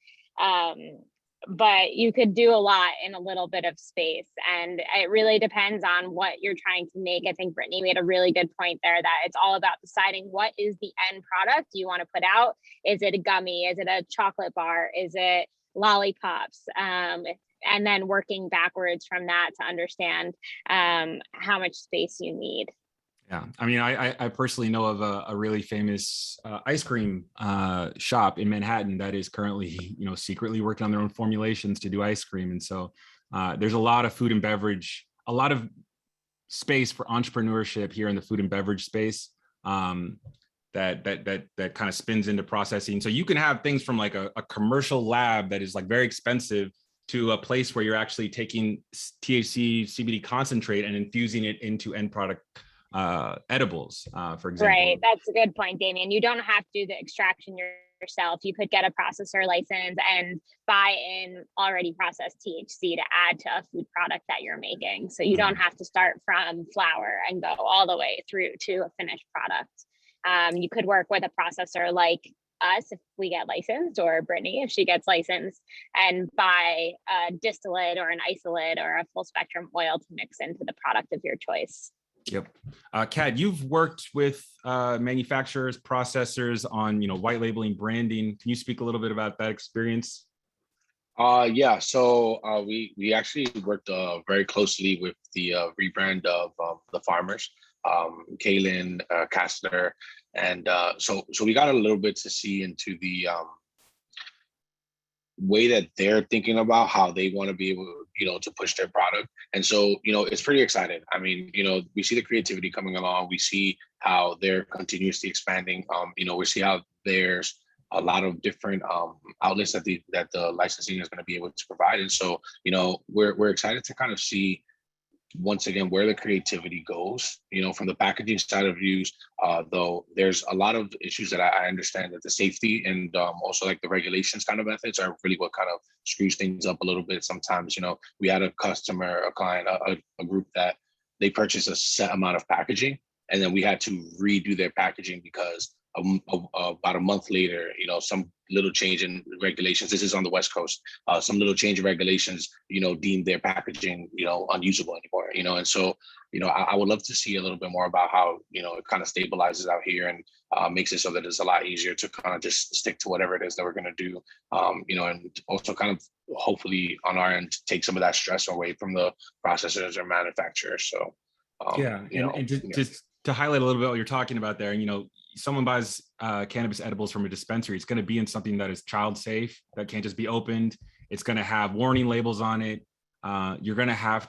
But you could do a lot in a little bit of space, and it really depends on what you're trying to make. I think Brittany made a really good point there that it's all about deciding what is the end product you want to put out. Is it a gummy? Is it a chocolate bar? Is it lollipops? And then working backwards from that to understand how much space you need. Yeah, I mean, I personally know of a really famous ice cream shop in Manhattan that is currently, secretly working on their own formulations to do ice cream. And so there's a lot of food and beverage, a lot of space for entrepreneurship here in the food and beverage space that kind of spins into processing. So you can have things from like a commercial lab that is like very expensive to a place where you're actually taking THC CBD concentrate and infusing it into end product edibles, for example. Right, that's a good point, Damian. You don't have to do the extraction yourself. You could get a processor license and buy in already processed THC to add to a food product that you're making. So you don't have to start from flower and go all the way through to a finished product. You could work with a processor like us if we get licensed, or Brittany if she gets licensed, and buy a distillate or an isolate or a full spectrum oil to mix into the product of your choice. Yep. Cad, you've worked with manufacturers, processors on, white labeling, branding. Can you speak a little bit about that experience? Yeah, so we actually worked very closely with the rebrand of the farmers, Kaylin, Kastner, and so we got a little bit to see into the way that they're thinking about how they want to be able, to push their product. And so, it's pretty exciting. I mean, we see the creativity coming along. We see how they're continuously expanding. We see how there's a lot of different outlets that the licensing is going to be able to provide. And so, we're excited to kind of see once again where the creativity goes, from the packaging side of views, though there's a lot of issues that I understand that the safety and also like the regulations kind of methods are really what kind of screws things up a little bit. Sometimes, we had a customer, a client, a group that they purchased a set amount of packaging, and then we had to redo their packaging because about a month later, some little change in regulations. This is on the West Coast. Some little change in regulations, deemed their packaging, unusable anymore. And so, I would love to see a little bit more about how, it kind of stabilizes out here and makes it so that it's a lot easier to kind of just stick to whatever it is that we're going to do. And also kind of hopefully on our end take some of that stress away from the processors or manufacturers. So just to highlight a little bit what you're talking about there, someone buys cannabis edibles from a dispensary, it's going to be in something that is child safe, that can't just be opened. It's going to have warning labels on it. You're going to have,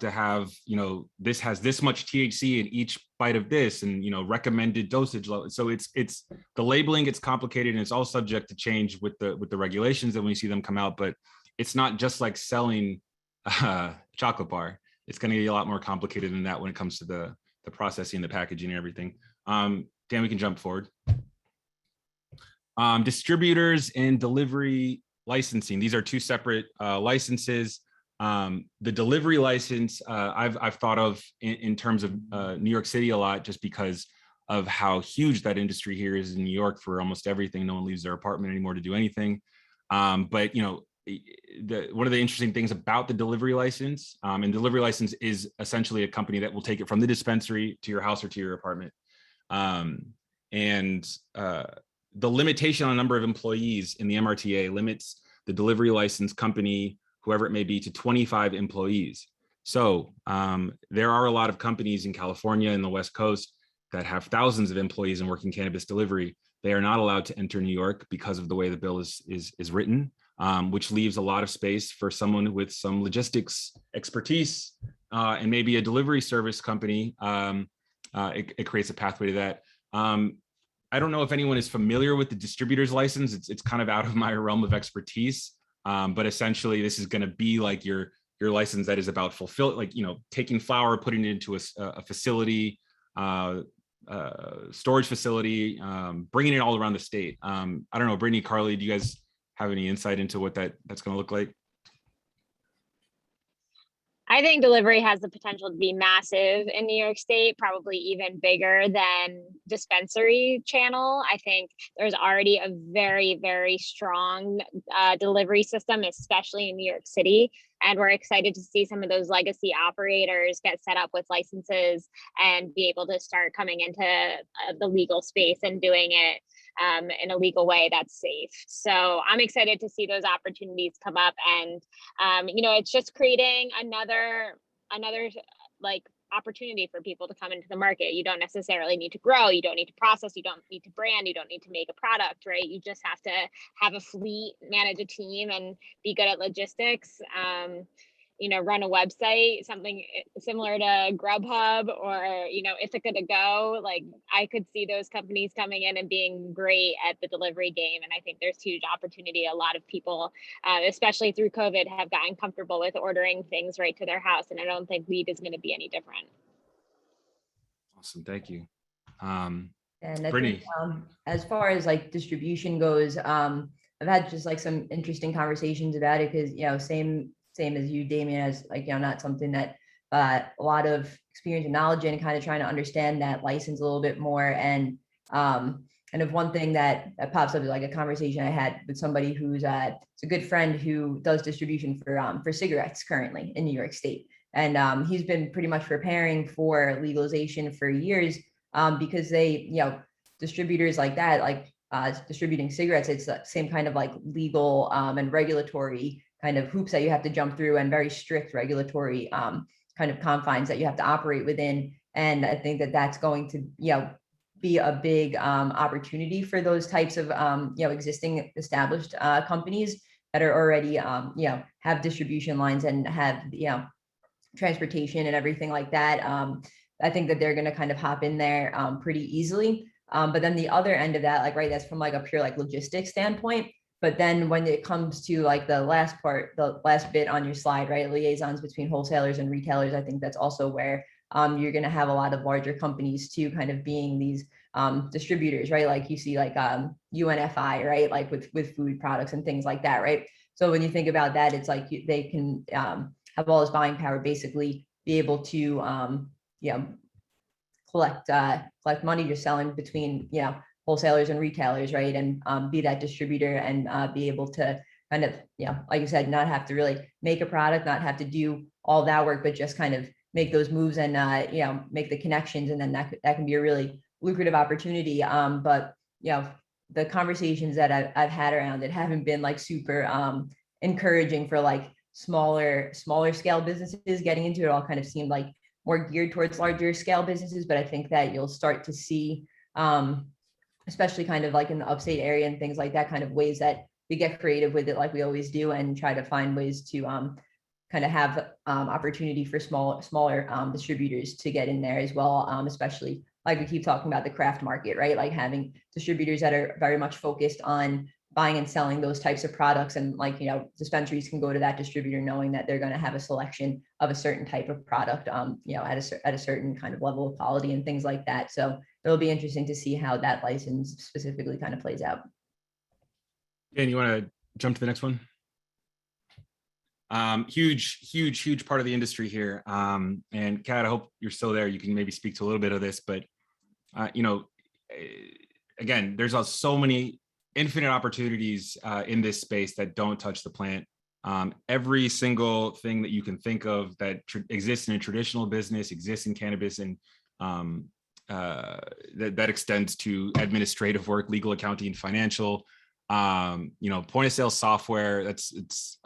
this has this much THC in each bite of this, and, recommended dosage level. So it's the labeling gets complicated, and it's all subject to change with the regulations that when you see them come out. But it's not just like selling chocolate bar. It's going to get a lot more complicated than that when it comes to the processing, the packaging, and everything. Dan, we can jump forward. Distributors and delivery licensing. These are two separate licenses. The delivery license, I've thought of in terms of New York City a lot, just because of how huge that industry here is in New York for almost everything. No one leaves their apartment anymore to do anything. But one of the interesting things about the delivery license, and delivery license is essentially a company that will take it from the dispensary to your house or to your apartment. the limitation on the number of employees in the MRTA limits the delivery license company, whoever it may be, to 25 employees. So there are a lot of companies in California and the West Coast that have thousands of employees in working cannabis delivery. They are not allowed to enter New York because of the way the bill is written, which leaves a lot of space for someone with some logistics expertise and maybe a delivery service company. It creates a pathway to that. I don't know if anyone is familiar with the distributor's license. It's kind of out of my realm of expertise, but essentially this is going to be like your license that is about taking flower, putting it into a facility, storage facility, bringing it all around the state. I don't know, Brittany, Karli, do you guys have any insight into what that's going to look like? I think delivery has the potential to be massive in New York State, probably even bigger than dispensary channel. I think there's already a very, very strong delivery system, especially in New York City. And we're excited to see some of those legacy operators get set up with licenses and be able to start coming into the legal space and doing it in a legal way that's safe. So I'm excited to see those opportunities come up, and it's just creating another like opportunity for people to come into the market. You don't necessarily need to grow, you don't need to process, you don't need to brand, you don't need to make a product, right? You just have to have a fleet, manage a team, and be good at logistics. Run a website, something similar to Grubhub or, Ithaca to go. Like, I could see those companies coming in and being great at the delivery game. And I think there's huge opportunity. A lot of people, especially through COVID, have gotten comfortable with ordering things right to their house. And I don't think weed is going to be any different. Awesome. Thank you. And I Brittany. think, as far as like distribution goes, I've had just like some interesting conversations about it because, same as you, Damian, as like, not something that a lot of experience and knowledge in, kind of trying to understand that license a little bit more. And if one thing that pops up is like a conversation I had with somebody who's it's a good friend who does distribution for cigarettes currently in New York State. And he's been pretty much preparing for legalization for years because they, distributors like that, like distributing cigarettes, it's the same kind of like legal and regulatory kind of hoops that you have to jump through, and very strict regulatory kind of confines that you have to operate within. And I think that that's going to, be a big opportunity for those types of, existing established companies that are already, have distribution lines and have, transportation and everything like that. I think that they're going to kind of hop in there pretty easily. But then the other end of that, like, right, that's from like a pure like logistics standpoint. But then when it comes to like the last part, the last bit on your slide, right, liaisons between wholesalers and retailers, I think that's also where you're going to have a lot of larger companies too, kind of being these distributors, right? Like you see like UNFI, right? Like with food products and things like that, right? So when you think about that, it's like they can have all this buying power, basically be able to collect money you're selling between, wholesalers and retailers, right? And be that distributor and be able to kind of, like you said, not have to really make a product, not have to do all that work, but just kind of make those moves and, make the connections. And then that can be a really lucrative opportunity. But, the conversations that I've had around it haven't been like super encouraging for like smaller scale businesses getting into it. All kind of seemed like more geared towards larger scale businesses. But I think that you'll start to see, especially kind of like in the upstate area and things like that, kind of ways that we get creative with it like we always do, and try to find ways to kind of have opportunity for smaller distributors to get in there as well, especially like we keep talking about the craft market, right? Like having distributors that are very much focused on buying and selling those types of products. And like, dispensaries can go to that distributor knowing that they're going to have a selection of a certain type of product, at a certain kind of level of quality and things like that. So it'll be interesting to see how that license specifically kind of plays out. Dan, you want to jump to the next one? Huge part of the industry here. And Kat, I hope you're still there. You can maybe speak to a little bit of this, but again, there's so many infinite opportunities in this space that don't touch the plant. Every single thing that you can think of that exists in a traditional business exists in cannabis, and that extends to administrative work, legal, accounting, financial, point of sale software. It's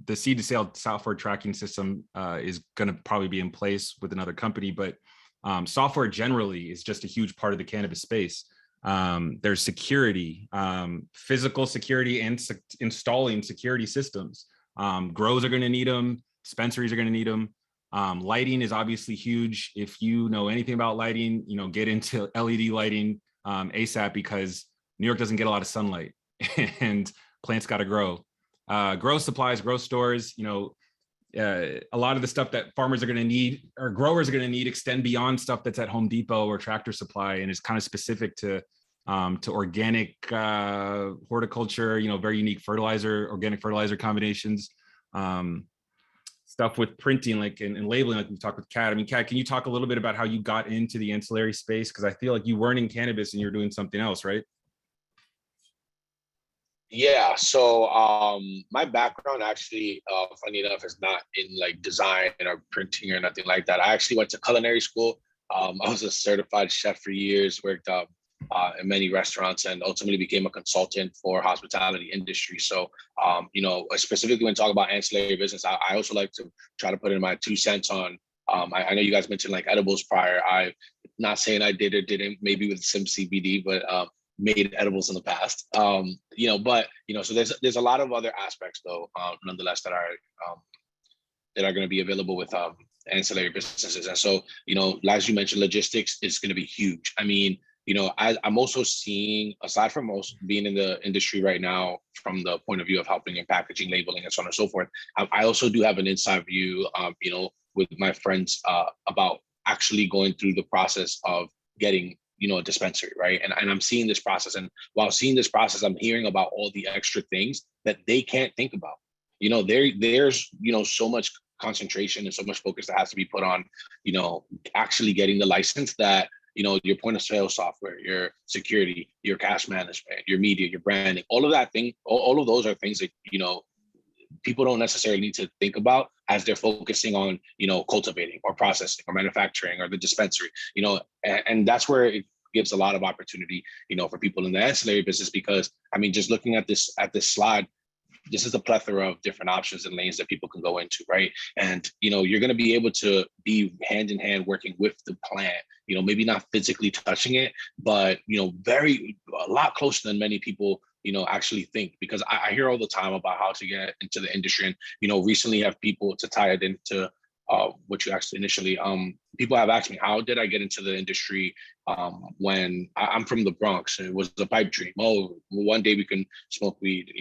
the seed to sale software tracking system is going to probably be in place with another company, but software generally is just a huge part of the cannabis space. There's security, physical security, and installing security systems. Grows are going to need them. Dispensaries are going to need them. Lighting is obviously huge. If you know anything about lighting, get into LED lighting ASAP, because New York doesn't get a lot of sunlight and plants got to grow. Grow supplies, grow stores, a lot of the stuff that farmers are going to need or growers are going to need extend beyond stuff that's at Home Depot or Tractor Supply, and is kind of specific to organic horticulture, very unique organic fertilizer combinations, stuff with printing, like and labeling, like we've talked with Kat. I mean, Kat, can you talk a little bit about how you got into the ancillary space? Because I feel like you weren't in cannabis and you're doing something else, right? Yeah, so my background actually, funny enough, is not in like design or printing or nothing like that. I actually went to culinary school. I was a certified chef for years, worked in many restaurants, and ultimately became a consultant for hospitality industry. So, specifically when talking about ancillary business, I also like to try to put in my 2 cents on. I know you guys mentioned like edibles prior. I'm not saying I did or didn't, maybe with some CBD, but made edibles in the past. So there's a lot of other aspects though, nonetheless, that are going to be available with ancillary businesses. And so, as you mentioned, logistics is going to be huge. I mean, I'm also seeing, aside from most being in the industry right now, from the point of view of helping in packaging, labeling, and so on and so forth, I also do have an inside view, with my friends about actually going through the process of getting a dispensary, right? And I'm seeing this process. And while seeing this process, I'm hearing about all the extra things that they can't think about. There's so much concentration and so much focus that has to be put on, actually getting the license, that, your point of sale software, your security, your cash management, your media, your branding, all of that thing, all of those are things that, people don't necessarily need to think about as they're focusing on, cultivating or processing or manufacturing or the dispensary, and that's where it gives a lot of opportunity, for people in the ancillary business, because I mean, just looking at this slide, this is a plethora of different options and lanes that people can go into, right? And, you're going to be able to be hand in hand working with the plant, maybe not physically touching it, but, a lot closer than many people actually think, because I hear all the time about how to get into the industry. And, recently have people, to tie it into what you actually initially, people have asked me, how did I get into the industry when I'm from the Bronx? It was a pipe dream. Oh, one day we can smoke weed,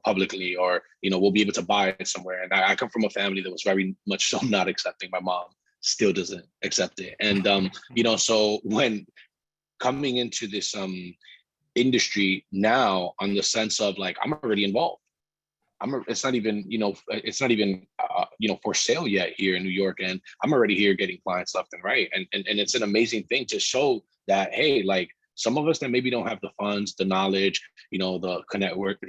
publicly, or, we'll be able to buy it somewhere. And I come from a family that was very much so not accepting. My mom still doesn't accept it. And, so when coming into this industry now, on the sense of like, I'm already involved. It's not even for sale yet here in New York, and I'm already here getting clients left and right. And it's an amazing thing to show that, hey, like, some of us that maybe don't have the funds, the knowledge, the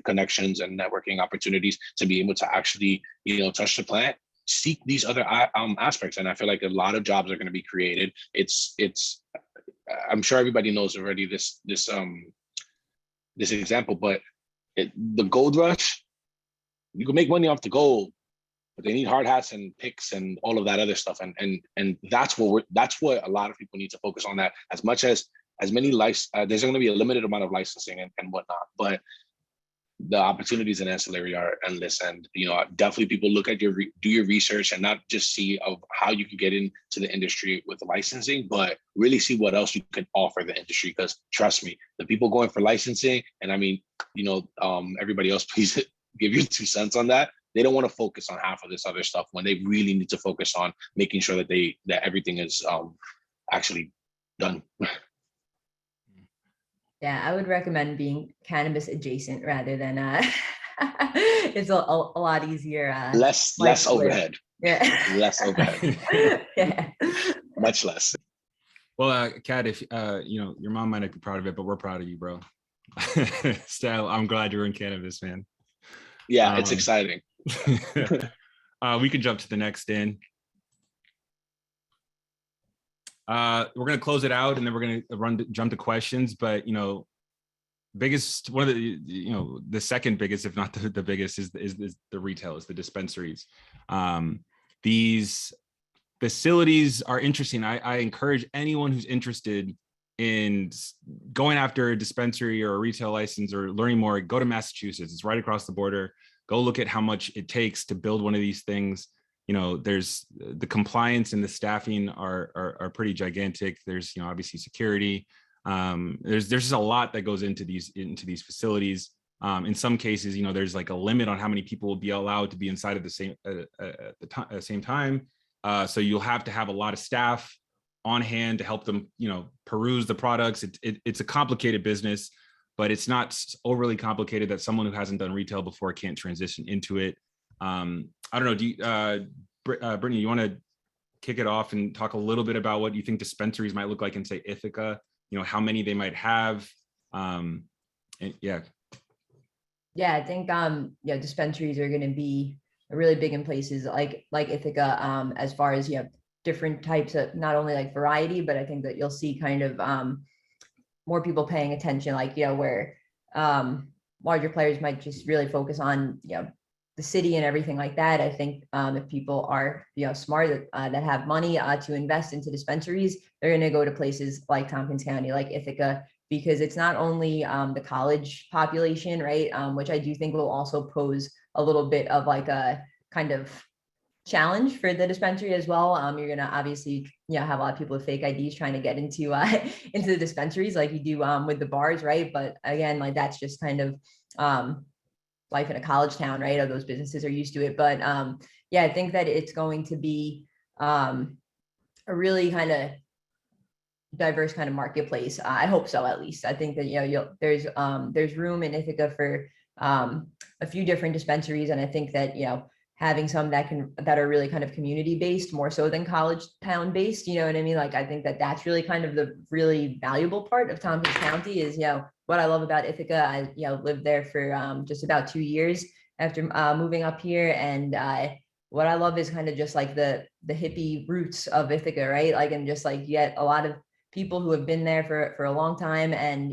connections and networking opportunities to be able to actually, touch the plant, seek these other aspects. And I feel like a lot of jobs are going to be created. It's I'm sure everybody knows already this example, but the gold rush, you can make money off the gold, but they need hard hats and picks and all of that other stuff. And that's what a lot of people need to focus on, that as much as many there's going to be a limited amount of licensing and whatnot, but the opportunities in ancillary are endless. And, definitely people look at do your research, and not just see of how you can get into the industry with licensing, but really see what else you can offer the industry. Because trust me, the people going for licensing, and I mean, everybody else, please give your 2 cents on that. They don't want to focus on half of this other stuff when they really need to focus on making sure that everything is actually done. Yeah, I would recommend being cannabis adjacent rather than it's a lot easier. Less overhead. Yeah. Less overhead. Yeah. Much less. Well, Kat, if your mom might not be proud of it, but we're proud of you, bro. So I'm glad you're in cannabis, man. Yeah, it's exciting. We can jump to the next in. We're going to close it out and then we're going to jump to questions. But, one of the, the second biggest, if not the biggest, is the retail, is the dispensaries. These facilities are interesting. I encourage anyone who's interested in going after a dispensary or a retail license or learning more, go to Massachusetts. It's right across the border. Go look at how much it takes to build one of these things. There's the compliance and the staffing are pretty gigantic. There's, obviously security. There's just a lot that goes into these facilities. In some cases, there's like a limit on how many people will be allowed to be inside of the same at the same time. So you'll have to have a lot of staff on hand to help them, peruse the products. It's a complicated business, but it's not overly complicated that someone who hasn't done retail before can't transition into it. I don't know. Do you, Brittany, you want to kick it off and talk a little bit about what you think dispensaries might look like in, say, Ithaca? How many they might have. And yeah. Yeah, I think dispensaries are going to be really big in places like Ithaca, as far as different types of, not only like variety, but I think that you'll see kind of more people paying attention, like where larger players might just really focus on the city and everything like that. I think if people are smart that have money to invest into dispensaries, they're going to go to places like Tompkins County, like Ithaca, because it's not only the college population, right? Which I do think will also pose a little bit of like a kind of challenge for the dispensary as well. You're going to obviously have a lot of people with fake IDs trying to get into into the dispensaries like you do with the bars, right? But again, like that's just kind of life in a college town, right? Or those businesses are used to it. But yeah, I think that it's going to be a really kind of diverse kind of marketplace. I hope so, at least. I think that there's room in Ithaca for a few different dispensaries, and I think that having some that are really kind of community based more so than college town based. You know what I mean? Like I think that that's really kind of the really valuable part of Tompkins County is what I love about Ithaca. I lived there for just about 2 years after moving up here, and what I love is kind of just like the hippie roots of Ithaca, right? Like, and just like yet a lot of people who have been there for a long time and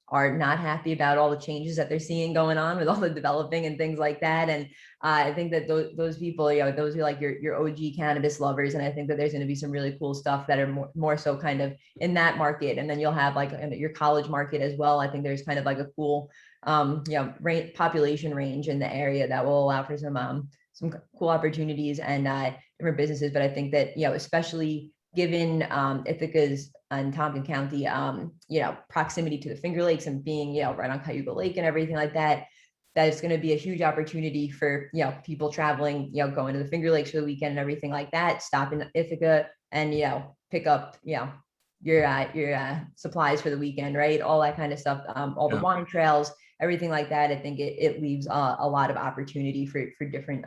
are not happy about all the changes that they're seeing going on with all the developing and things like that. And I think that those people, those are like your OG cannabis lovers. And I think that there's going to be some really cool stuff that are more so kind of in that market. And then you'll have like your college market as well. I think there's kind of like a cool, population range in the area that will allow for some cool opportunities and different businesses. But I think that, especially given Ithaca's and Tompkins County, proximity to the Finger Lakes and being, right on Cayuga Lake and everything like that, that is going to be a huge opportunity for, people traveling, going to the Finger Lakes for the weekend and everything like that, stop in Ithaca and, pick up, your supplies for the weekend, right? All that kind of stuff, all the wine trails, everything like that. I think it leaves a lot of opportunity for different,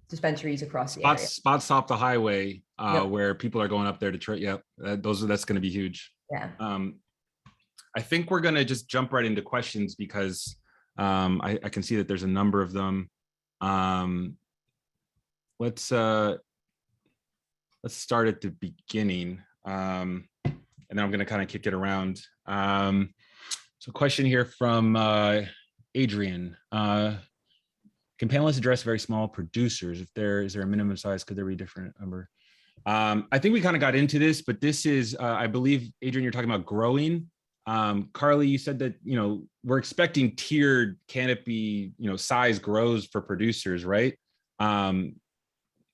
dispensaries across the area. Spots off the highway where people are going up there to try. Yeah, that's going to be huge. Yeah. I think we're going to just jump right into questions because I can see that there's a number of them. Let's start at the beginning, and then I'm going to kind of kick it around. So, question here from Adrian. Can panelists address very small producers? Is there a minimum size? Could there be a different number? I think we kind of got into this, but this is, I believe, Adrian, you're talking about growing. Karli, you said that, we're expecting tiered canopy, size grows for producers, right? So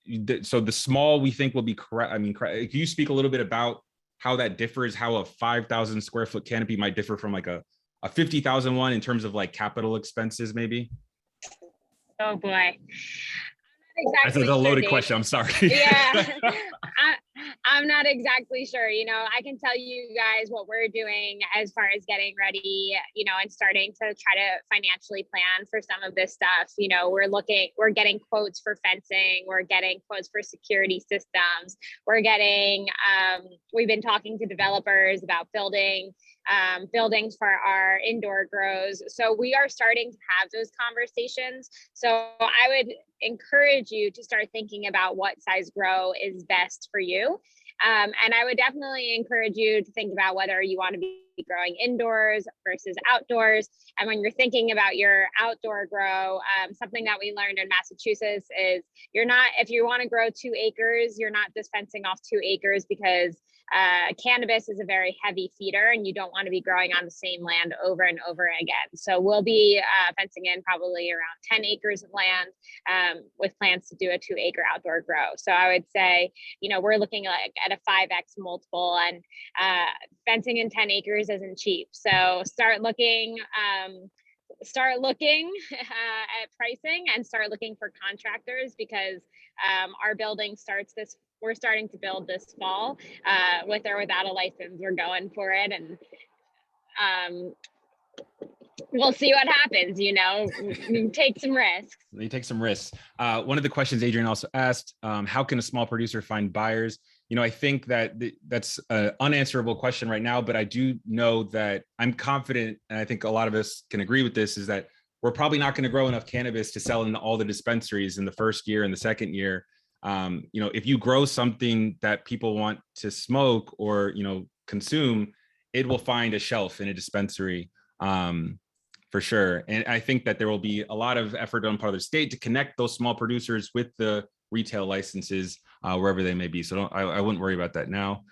the small we think will be correct. I mean, can you speak a little bit about how that differs, how a 5,000 square foot canopy might differ from like a 50,000 one in terms of like capital expenses, maybe? Oh boy. That's a loaded question. I'm sorry. Yeah, I'm not exactly sure. I can tell you guys what we're doing as far as getting ready, and starting to try to financially plan for some of this stuff. We're getting quotes for fencing. We're getting quotes for security systems. We've been talking to developers about buildings for our indoor grows. So we are starting to have those conversations. So I would encourage you to start thinking about what size grow is best for you. And I would definitely encourage you to think about whether you want to be growing indoors versus outdoors. And when you're thinking about your outdoor grow, something that we learned in Massachusetts is if you want to grow 2 acres, you're not just fencing off 2 acres because cannabis is a very heavy feeder and you don't want to be growing on the same land over and over again. So we'll be fencing in probably around 10 acres of land with plans to do a 2-acre outdoor grow. So I would say, we're looking at a 5x multiple, and fencing in 10 acres isn't cheap. So start looking at pricing and start looking for contractors, because our building we're starting to build this fall with or without a license. We're going for it, and we'll see what happens. You take some risks. You take some risks. One of the questions Adrian also asked, how can a small producer find buyers? I think that's an unanswerable question right now, but I do know that I'm confident, and I think a lot of us can agree with this, is that we're probably not going to grow enough cannabis to sell in all the dispensaries in the first year and the second year. If you grow something that people want to smoke or, consume, it will find a shelf in a dispensary. For sure. And I think that there will be a lot of effort on part of the state to connect those small producers with the retail licenses wherever they may be. So I wouldn't worry about that now.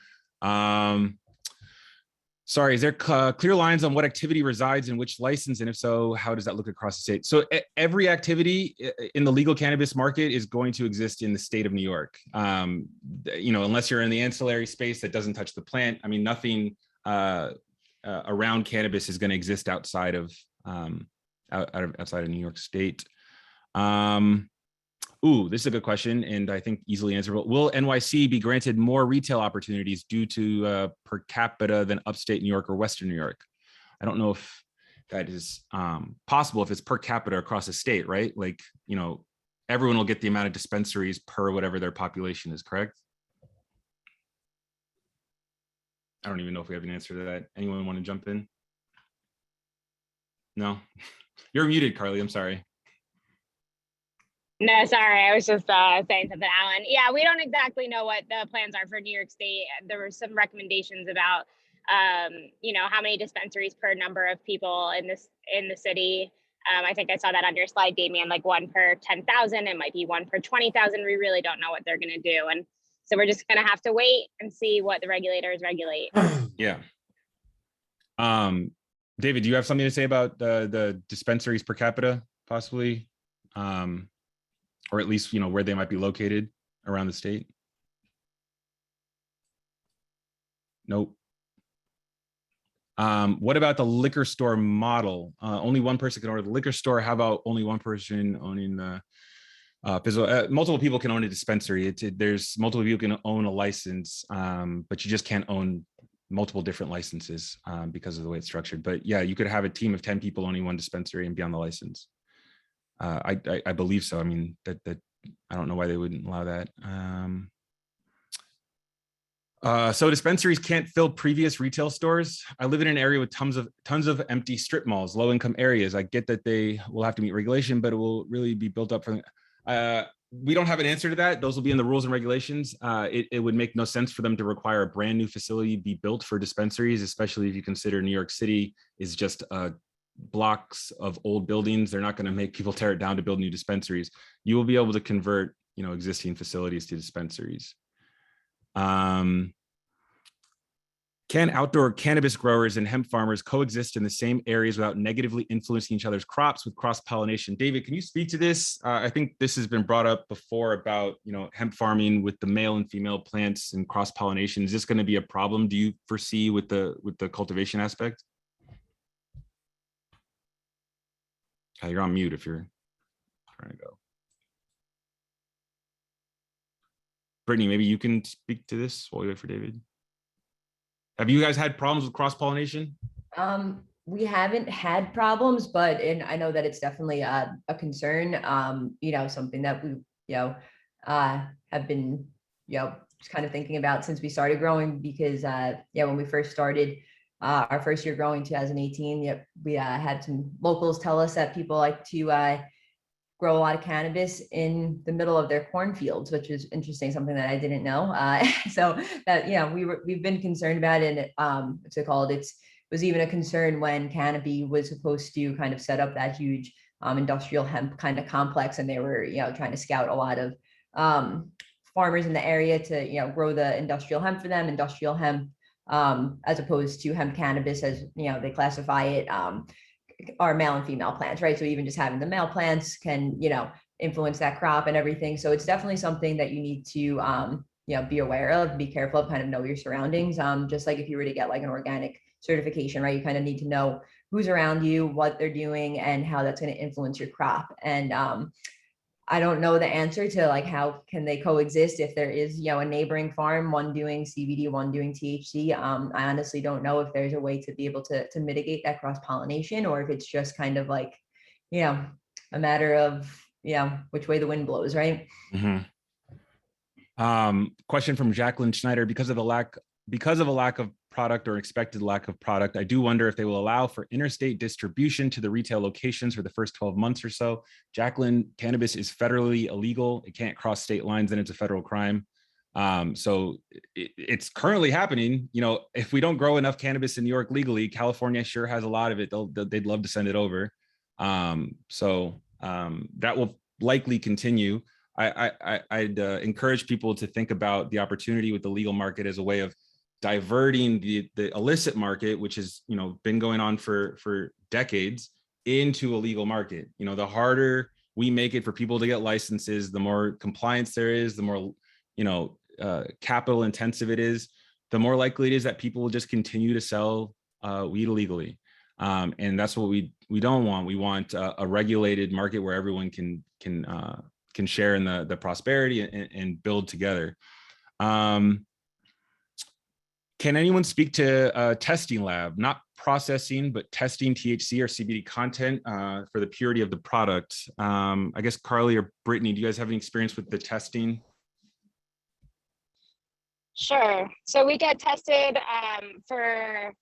Sorry, is there clear lines on what activity resides in which license? And if so, how does that look across the state? So every activity in the legal cannabis market is going to exist in the state of New York. Unless you're in the ancillary space that doesn't touch the plant. I mean, nothing around cannabis is going to exist outside of New York State. This is a good question, and I think easily answerable. Will NYC be granted more retail opportunities due to per capita than upstate New York or Western New York? I don't know if that is possible if it's per capita across the state, right? Everyone will get the amount of dispensaries per whatever their population is, correct? I don't even know if we have an answer to that. Anyone want to jump in? No? You're muted, Karli. I'm sorry. No, sorry. I was just saying something, Alan. Yeah, we don't exactly know what the plans are for New York State. There were some recommendations about, how many dispensaries per number of people in the city. I think I saw that on your slide, Damian, like 1 per 10,000. It might be 1 per 20,000. We really don't know what they're going to do. And so we're just going to have to wait and see what the regulators regulate. Yeah. David, do you have something to say about the dispensaries per capita, possibly? Or at least, where they might be located around the state? Nope. What about the liquor store model? Only one person can order the liquor store. How about only one person owning the physical? Multiple people can own a dispensary. There's multiple people can own a license, but you just can't own multiple different licenses because of the way it's structured. But yeah, you could have a team of 10 people owning one dispensary and be on the license. I believe so. I mean, that I don't know why they wouldn't allow that. So dispensaries can't fill previous retail stores. I live in an area with tons of empty strip malls, low income areas. I get that they will have to meet regulation, but it will really be built up for. We don't have an answer to that. Those will be in the rules and regulations. It would make no sense for them to require a brand new facility be built for dispensaries, especially if you consider New York City is just blocks of old buildings. They're not going to make people tear it down to build new dispensaries. You will be able to convert, existing facilities to dispensaries. Can outdoor cannabis growers and hemp farmers coexist in the same areas without negatively influencing each other's crops with cross-pollination? David, can you speak to this? I think this has been brought up before about, hemp farming with the male and female plants and cross-pollination. Is this going to be a problem, do you foresee, with the cultivation aspect? You're on mute if you're trying to go. Brittany, maybe you can speak to this while we wait for David. Have you guys had problems with cross-pollination? We haven't had problems, but I know that it's definitely a concern. Something that we, have been, just kind of thinking about since we started growing, because when we first started our first year growing 2018, we had some locals tell us that people like to grow a lot of cannabis in the middle of their cornfields, which is interesting, something that I didn't know. So that, we've been concerned about it. And what's it called? It was even a concern when Canopy was supposed to kind of set up that huge industrial hemp kind of complex, and they were, trying to scout a lot of farmers in the area to, grow the industrial hemp for them, industrial hemp, as opposed to hemp cannabis, as they classify it, are male and female plants, right? So even just having the male plants can, influence that crop and everything. So it's definitely something that you need to, be aware of, be careful of, kind of know your surroundings. Just like if you were to get like an organic certification, right? You kind of need to know who's around you, what they're doing, and how that's going to influence your crop. And I don't know the answer to like how can they coexist if there is, a neighboring farm, one doing CBD, one doing THC. I honestly don't know if there's a way to be able to mitigate that cross-pollination, or if it's just kind of like, a matter of, which way the wind blows, right? Question from Jacqueline Schneider: because of a lack of product or expected lack of product, I do wonder if they will allow for interstate distribution to the retail locations for the first 12 months or so. Jacqueline, cannabis is federally illegal. It can't cross state lines, and it's a federal crime. So it's currently happening. If we don't grow enough cannabis in New York legally, California sure has a lot of it. They'd love to send it over. So that will likely continue. I'd encourage people to think about the opportunity with the legal market as a way of diverting the illicit market, which has been going on for decades, into a legal market. The harder we make it for people to get licenses, the more compliance there is, the more capital intensive it is, the more likely it is that people will just continue to sell weed illegally. And that's what we don't want. We want a regulated market where everyone can share in the prosperity and build together. Can anyone speak to a testing lab, not processing, but testing THC or CBD content for the purity of the product? I guess Karli or Brittany, do you guys have any experience with the testing? Sure. So we get tested for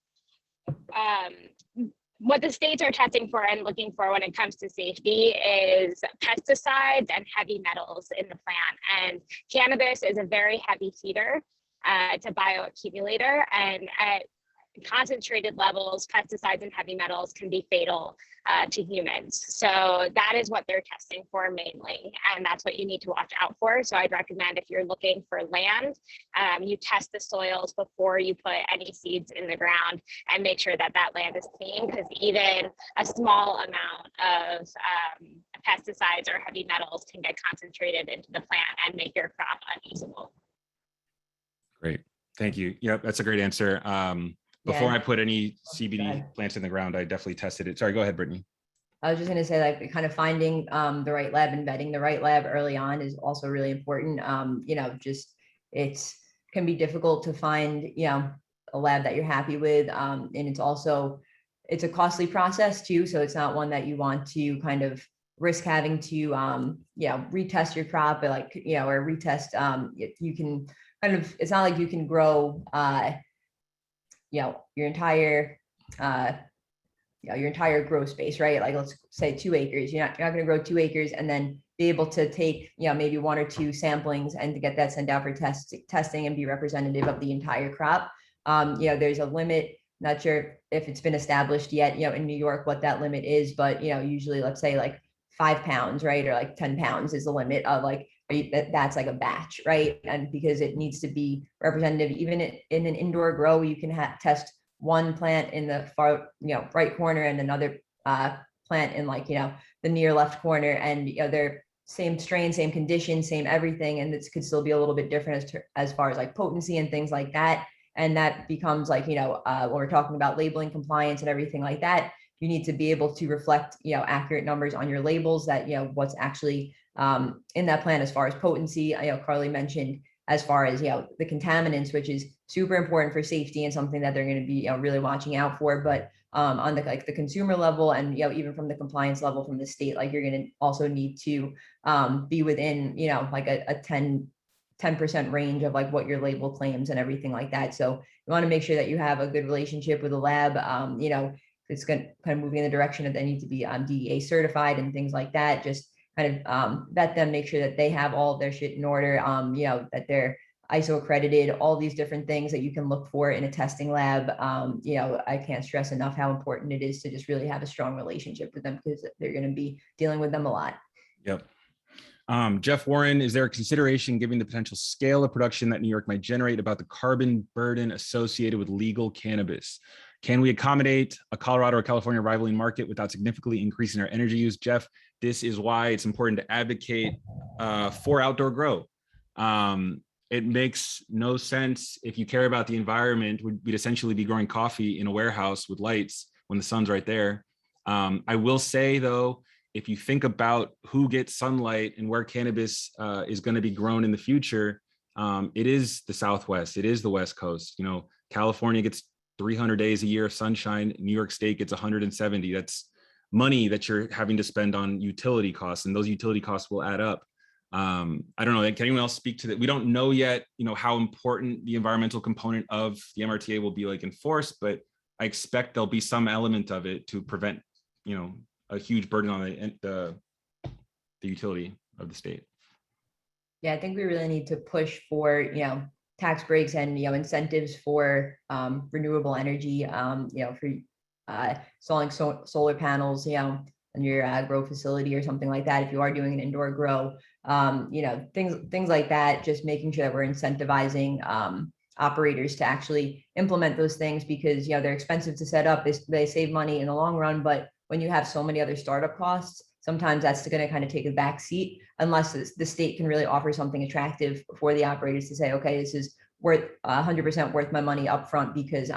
what the states are testing for and looking for when it comes to safety is pesticides and heavy metals in the plant. And cannabis is a very heavy feeder. It's a bioaccumulator, and at concentrated levels, pesticides and heavy metals can be fatal to humans. So that is what they're testing for mainly, and that's what you need to watch out for. So I'd recommend, if you're looking for land, you test the soils before you put any seeds in the ground, and make sure that that land is clean, because even a small amount of pesticides or heavy metals can get concentrated into the plant and make your crop unusable. Great, thank you. Yep, that's a great answer. Before I put any CBD plants in the ground, I definitely tested it. Sorry, go ahead, Brittany. I was just going to say, like, kind of finding the right lab and vetting the right lab early on is also really important. It can be difficult to find, a lab that you're happy with. And it's a costly process too. So it's not one that you want to kind of risk having to, retest your crop, or or retest. You can kind of, it's not like you can grow, your entire grow space, right? Like, let's say 2 acres. You're not going to grow 2 acres and then be able to take, maybe 1 or 2 samplings and to get that sent out for testing and be representative of the entire crop. There's a limit. Not sure if it's been established yet, in New York, what that limit is, but, usually, let's say like 5 pounds, right? Or like 10 pounds is the limit of that's like a batch, right? And because it needs to be representative, even in an indoor grow, you can test one plant in the far, right corner, and another plant in the near left corner, and they're same strain, same condition, same everything, and this could still be a little bit different as far as like potency and things like that. And that becomes when we're talking about labeling compliance and everything like that, you need to be able to reflect accurate numbers on your labels, that what's actually in that plant as far as potency. Karli mentioned as far as the contaminants, which is super important for safety and something that they're going to be really watching out for. But on the consumer level, and even from the compliance level from the state, you're going to also need to be within a 10% range of what your label claims and everything like that. So you want to make sure that you have a good relationship with the lab. It's going to kind of moving in the direction of they need to be DEA certified and things like that. Just kind of vet them, make sure that they have all of their shit in order, that they're ISO accredited, all these different things that you can look for in a testing lab. I can't stress enough how important it is to just really have a strong relationship with them, because they're going to be dealing with them a lot. Yep. Jeff Warren, is there a consideration given the potential scale of production that New York might generate about the carbon burden associated with legal cannabis? Can we accommodate a Colorado or California rivaling market without significantly increasing our energy use? Jeff, this is why it's important to advocate for outdoor grow. It makes no sense, if you care about the environment, we'd essentially be growing coffee in a warehouse with lights when the sun's right there. I will say though, if you think about who gets sunlight and where cannabis is going to be grown in the future, it is the Southwest, it is the West Coast. California gets 300 days a year of sunshine. New York State gets 170. That's money that you're having to spend on utility costs, and those utility costs will add up. I don't know, can anyone else speak to that? We don't know yet, how important the environmental component of the MRTA will be enforced, but I expect there'll be some element of it to prevent, a huge burden on the utility of the state. Yeah, I think we really need to push for, tax breaks and, incentives for renewable energy, for installing solar panels, on your grow facility or something like that. If you are doing an indoor grow, things like that, just making sure that we're incentivizing operators to actually implement those things, because, they're expensive to set up. They save money in the long run, but when you have so many other startup costs, sometimes that's going to kind of take a back seat, unless the state can really offer something attractive for the operators to say, okay, this is worth 100% worth my money up front, because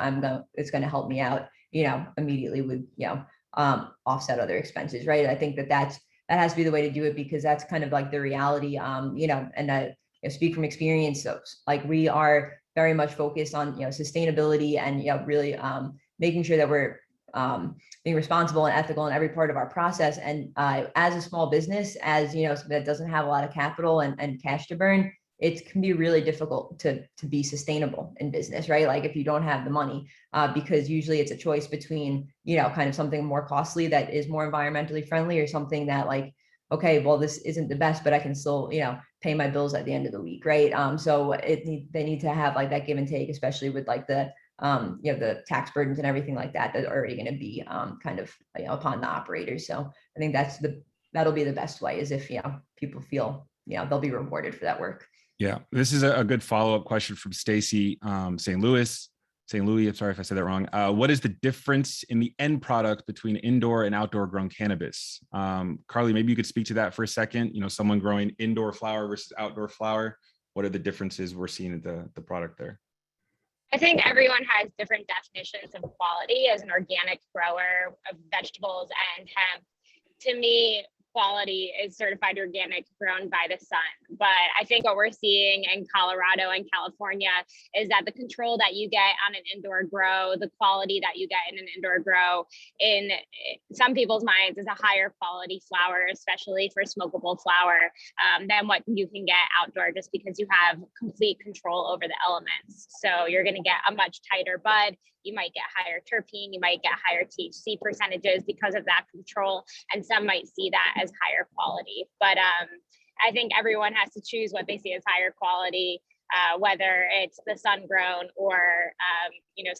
it's going to help me out, immediately with, offset other expenses, right? I think that has to be the way to do it, because that's kind of like the reality, and I speak from experience. So we are very much focused on, sustainability and, really making sure that we're being responsible and ethical in every part of our process. And as a small business, that doesn't have a lot of capital and cash to burn, it can be really difficult to be sustainable in business, right? Like if you don't have the money, because usually it's a choice between, kind of something more costly that is more environmentally friendly, or something that okay, well, this isn't the best, but I can still, pay my bills at the end of the week, right? So they need to have that give and take, especially with the tax burdens and everything like that are already going to be kind of upon the operators. So I think that'll be the best way, is if people feel they'll be rewarded for that work. Yeah, this is a good follow-up question from Stacy, St. Louis. I'm sorry if I said that wrong. What is the difference in the end product between indoor and outdoor grown cannabis? Karli, maybe you could speak to that for a second. Someone growing indoor flower versus outdoor flower. What are the differences we're seeing in the product there? I think everyone has different definitions of quality. As an organic grower of vegetables and hemp, to me, quality is certified organic, grown by the sun. But I think what we're seeing in Colorado and California is that the control that you get on an indoor grow, the quality that you get in an indoor grow, in some people's minds is a higher quality flower, especially for smokable flower, than what you can get outdoor, just because you have complete control over the elements. So you're going to get a much tighter bud. You might get higher terpene, you might get higher THC percentages because of that control, and some might see that as higher quality. But I think everyone has to choose what they see as higher quality, whether it's the sun-grown or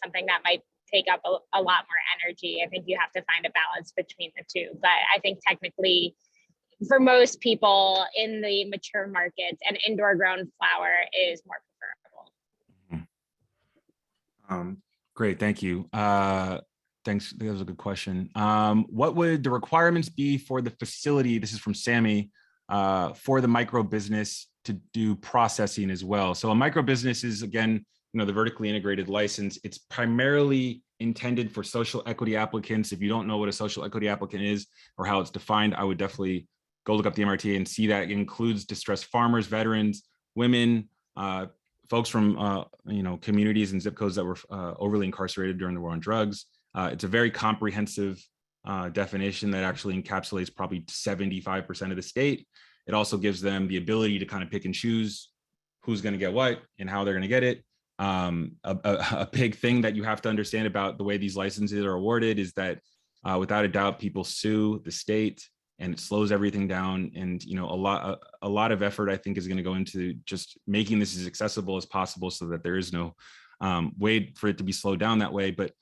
something that might take up a lot more energy. I think you have to find a balance between the two. But I think technically, for most people in the mature markets, an indoor grown flower is more preferable. Great, thank you. Thanks, that was a good question. What would the requirements be for the facility, this is from Sammy, for the micro business to do processing as well? So a micro business is, again, the vertically integrated license. It's primarily intended for social equity applicants. If you don't know what a social equity applicant is or how it's defined, I would definitely go look up the MRTA and see that it includes distressed farmers, veterans, women, folks from communities and zip codes that were overly incarcerated during the war on drugs. It's a very comprehensive definition that actually encapsulates probably 75% of the state. It also gives them the ability to kind of pick and choose who's going to get what and how they're going to get it. A big thing that you have to understand about the way these licenses are awarded is that without a doubt, people sue the state and it slows everything down. And, you know, a lot of effort, I think, is going to go into just making this as accessible as possible so that there is no way for it to be slowed down that way. But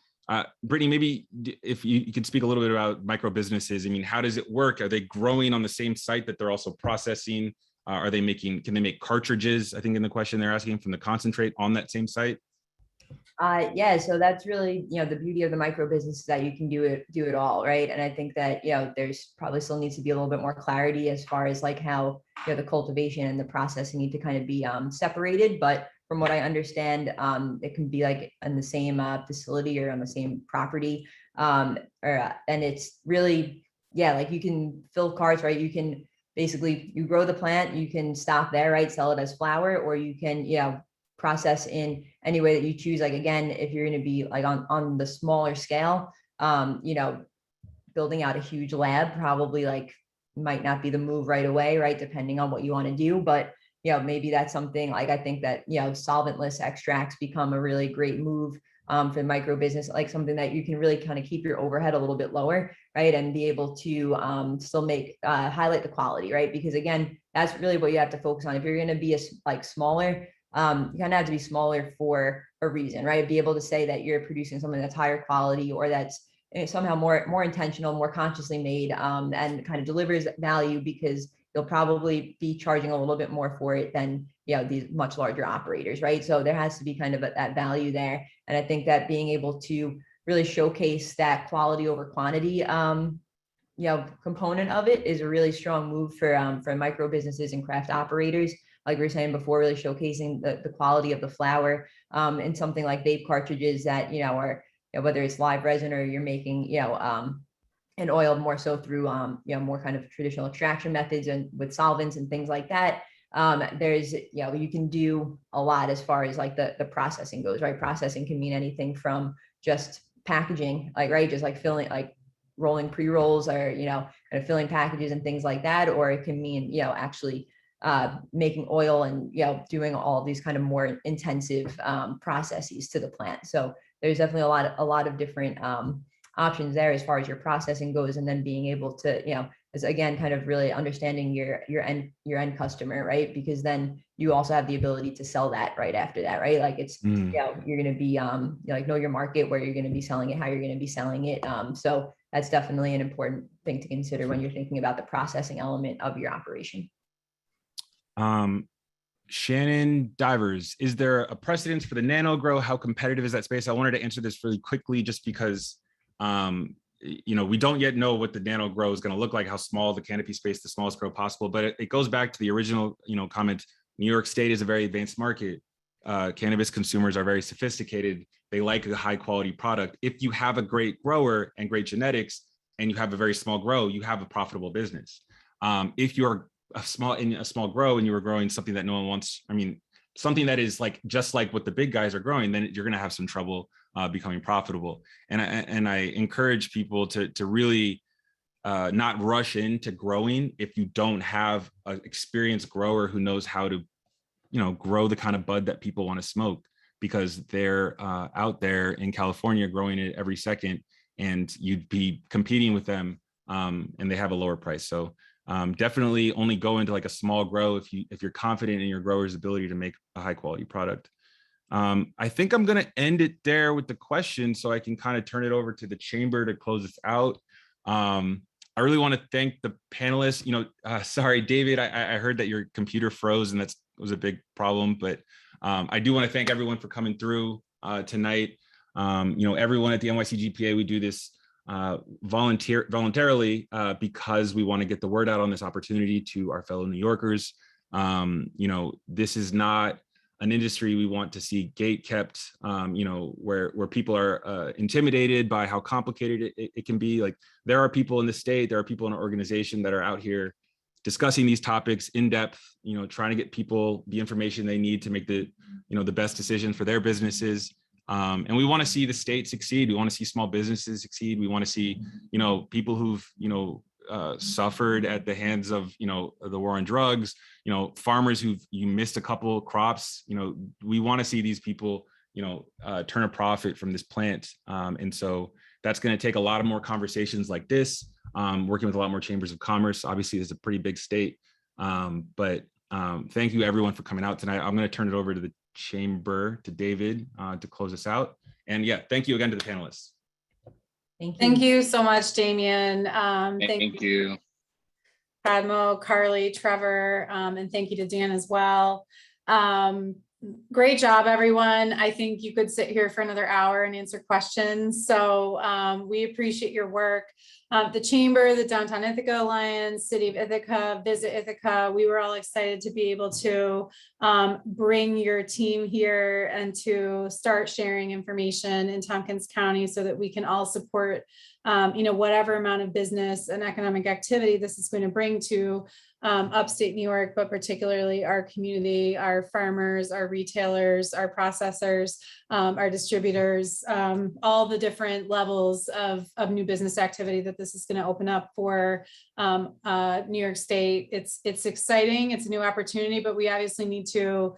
Brittany, maybe if you could speak a little bit about micro businesses. I mean, how does it work? Are they growing on the same site that they're also processing? Can they make cartridges? I think in the question they're asking, from the concentrate on that same site. Yeah, so that's really, you know, the beauty of the micro business is that you can do it all, right? And I think that, you know, there's probably still needs to be a little bit more clarity as far as like how, you know, the cultivation and the processing need to kind of be separated. But from what I understand, it can be like in the same facility or on the same property. And it's really, yeah, like you can fill carts, right? You can basically, you grow the plant, you can stop there, right? Sell it as flower, or you can, you know, process in any way that you choose. Like, again, if you're going to be like on the smaller scale, you know, building out a huge lab probably like might not be the move right away, right? Depending on what you want to do. But, you know, maybe that's something like, I think that, you know, solventless extracts become a really great move for micro business, like something that you can really kind of keep your overhead a little bit lower, right? And be able to still make, highlight the quality, right? Because again, that's really what you have to focus on. If you're going to be smaller, you kind of have to be smaller for a reason, right? Be able to say that you're producing something that's higher quality, or that's somehow more intentional, more consciously made, and kind of delivers value, because you'll probably be charging a little bit more for it than, you know, these much larger operators, right? So there has to be kind of that value there. And I think that being able to really showcase that quality over quantity, you know, component of it is a really strong move for micro businesses and craft operators. Like we were saying before, really showcasing the quality of the flower, and something like vape cartridges that, you know, are, you know, whether it's live resin or you're making, you know, and oil more so through, you know, more kind of traditional extraction methods and with solvents and things like that. There's, you know, you can do a lot as far as like the processing goes, right? Processing can mean anything from just packaging, like, right, just like filling, like rolling pre-rolls, or, you know, kind of filling packages and things like that. Or it can mean, you know, actually making oil and, you know, doing all these kind of more intensive processes to the plant. So there's definitely a lot of different options there as far as your processing goes. And then being able to, you know, is again kind of really understanding your end customer, right? Because then you also have the ability to sell that right after that, right? Like it's, you know, you're going to be like know your market, where you're going to be selling it, how you're going to be selling it. So that's definitely an important thing to consider when you're thinking about the processing element of your operation. Shannon Divers, is there a precedence for the nano grow? How competitive is that space? I wanted to answer this really quickly, just because, you know, we don't yet know what the nano grow is going to look like, how small the canopy space, the smallest grow possible. But it goes back to the original, you know, comment. New York State is a very advanced market. Cannabis consumers are very sophisticated. They like a high quality product. If you have a great grower and great genetics, and you have a very small grow, you have a profitable business. If you're a small grow and you were growing something that no one wants, I mean, something that is like just like what the big guys are growing, then you're going to have some trouble becoming profitable. And I encourage people to really not rush into growing if you don't have an experienced grower who knows how to, you know, grow the kind of bud that people want to smoke, because they're out there in California growing it every second, and you'd be competing with them, and they have a lower price. So definitely only go into like a small grow if you're confident in your grower's ability to make a high quality product. I think I'm going to end it there with the question, so I can kind of turn it over to the chamber to close this out. I really want to thank the panelists. You know, sorry, David, I heard that your computer froze, and that was a big problem, but I do want to thank everyone for coming through tonight. You know, everyone at the NYCGPA, we do this voluntarily because we want to get the word out on this opportunity to our fellow New Yorkers. You know, this is not an industry we want to see gate kept, you know, where people are intimidated by how complicated it can be. Like, there are people in the state, there are people in our organization that are out here discussing these topics in depth, you know, trying to get people the information they need to make the, you know, the best decision for their businesses. And we want to see the state succeed. We want to see small businesses succeed. We want to see, you know, people who've, you know, suffered at the hands of, you know, the war on drugs, you know, farmers you missed a couple crops, you know, we want to see these people, you know, turn a profit from this plant. And so that's going to take a lot of more conversations like this. working with a lot more chambers of commerce. Obviously, it's a pretty big state, but thank you everyone for coming out tonight. I'm going to turn it over to the chamber, to David, to close us out. And yeah, thank you again to the panelists. Thank you so much, Damian. Thank you. Cadmo, Karli, Trever, and thank you to Dan as well. Great job, everyone. I think you could sit here for another hour and answer questions. So we appreciate your work. The Chamber, the Downtown Ithaca Alliance, City of Ithaca, Visit Ithaca, we were all excited to be able to bring your team here and to start sharing information in Tompkins County so that we can all support whatever amount of business and economic activity this is going to bring to upstate New York, but particularly our community, our farmers, our retailers, our processors, our distributors, all the different levels of new business activity that this is going to open up for New York State. It's exciting. It's a new opportunity, but we obviously need to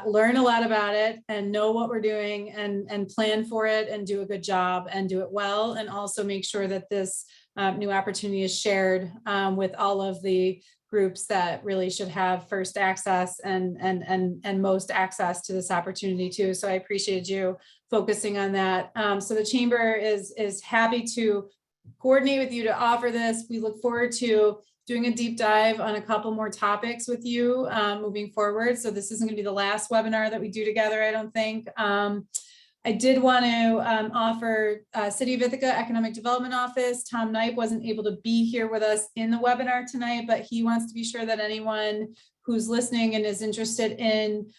learn a lot about it and know what we're doing and plan for it and do a good job and do it well. And also make sure that this new opportunity is shared with all of the groups that really should have first access and most access to this opportunity too. So I appreciate you focusing on that. So the Chamber is happy to coordinate with you to offer this. We look forward to doing a deep dive on a couple more topics with you moving forward. So this isn't going to be the last webinar that we do together, I don't think. I did want to offer City of Ithaca Economic Development Office. Tom Knipe wasn't able to be here with us in the webinar tonight, but he wants to be sure that anyone who's listening and is interested in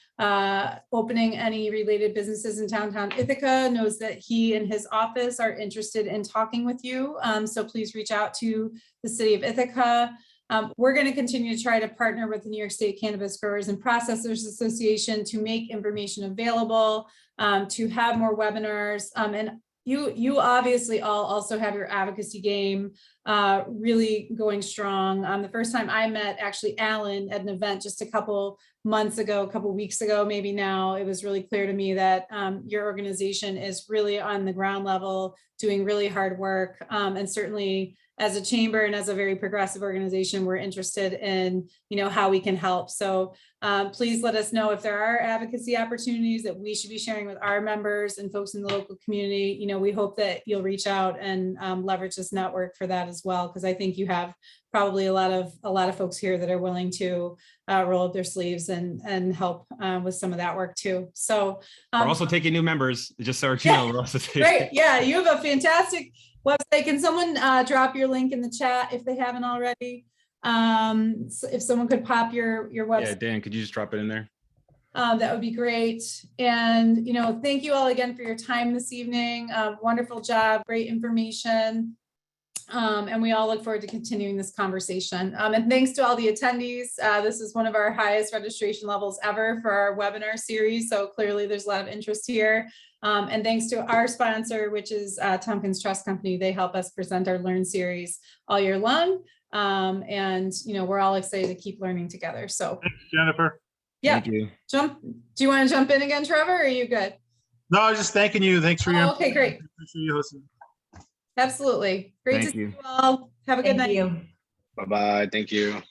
opening any related businesses in downtown Ithaca knows that he and his office are interested in talking with you. So please reach out to the City of Ithaca. We're going to continue to try to partner with the New York State Cannabis Growers and Processors Association to make information available, to have more webinars. And you obviously all also have your advocacy game really going strong. The first time I met actually Alan at an event just a couple months ago, a couple weeks ago, maybe now, it was really clear to me that your organization is really on the ground level, doing really hard work. And certainly as a chamber and as a very progressive organization, we're interested in, how we can help. So please let us know if there are advocacy opportunities that we should be sharing with our members and folks in the local community. We hope that you'll reach out and leverage this network for that as well, because I think you have probably a lot of folks here that are willing to roll up their sleeves and help with some of that work too. So we're also taking new members, just so you know. We're also taking. Great, yeah, you have a fantastic website. Can someone drop your link in the chat if they haven't already? So if someone could pop your website. Yeah, Dan, could you just drop it in there? That would be great. And, thank you all again for your time this evening. Wonderful job, great information. And we all look forward to continuing this conversation. And thanks to all the attendees. This is one of our highest registration levels ever for our webinar series. So clearly there's a lot of interest here. And thanks to our sponsor, which is Tompkins Trust Company. They help us present our Learn series all year long. And, we're all excited to keep learning together. So Thanks, Jennifer. Yeah. Thank you. Do you want to jump in again, Trevor? Or are you good? No, I was just thanking you. Thanks for your input. Okay, great. Appreciate you hosting. Absolutely. Great to Thank see you. you all. Have a good night. Thank you. Bye-bye. Thank you.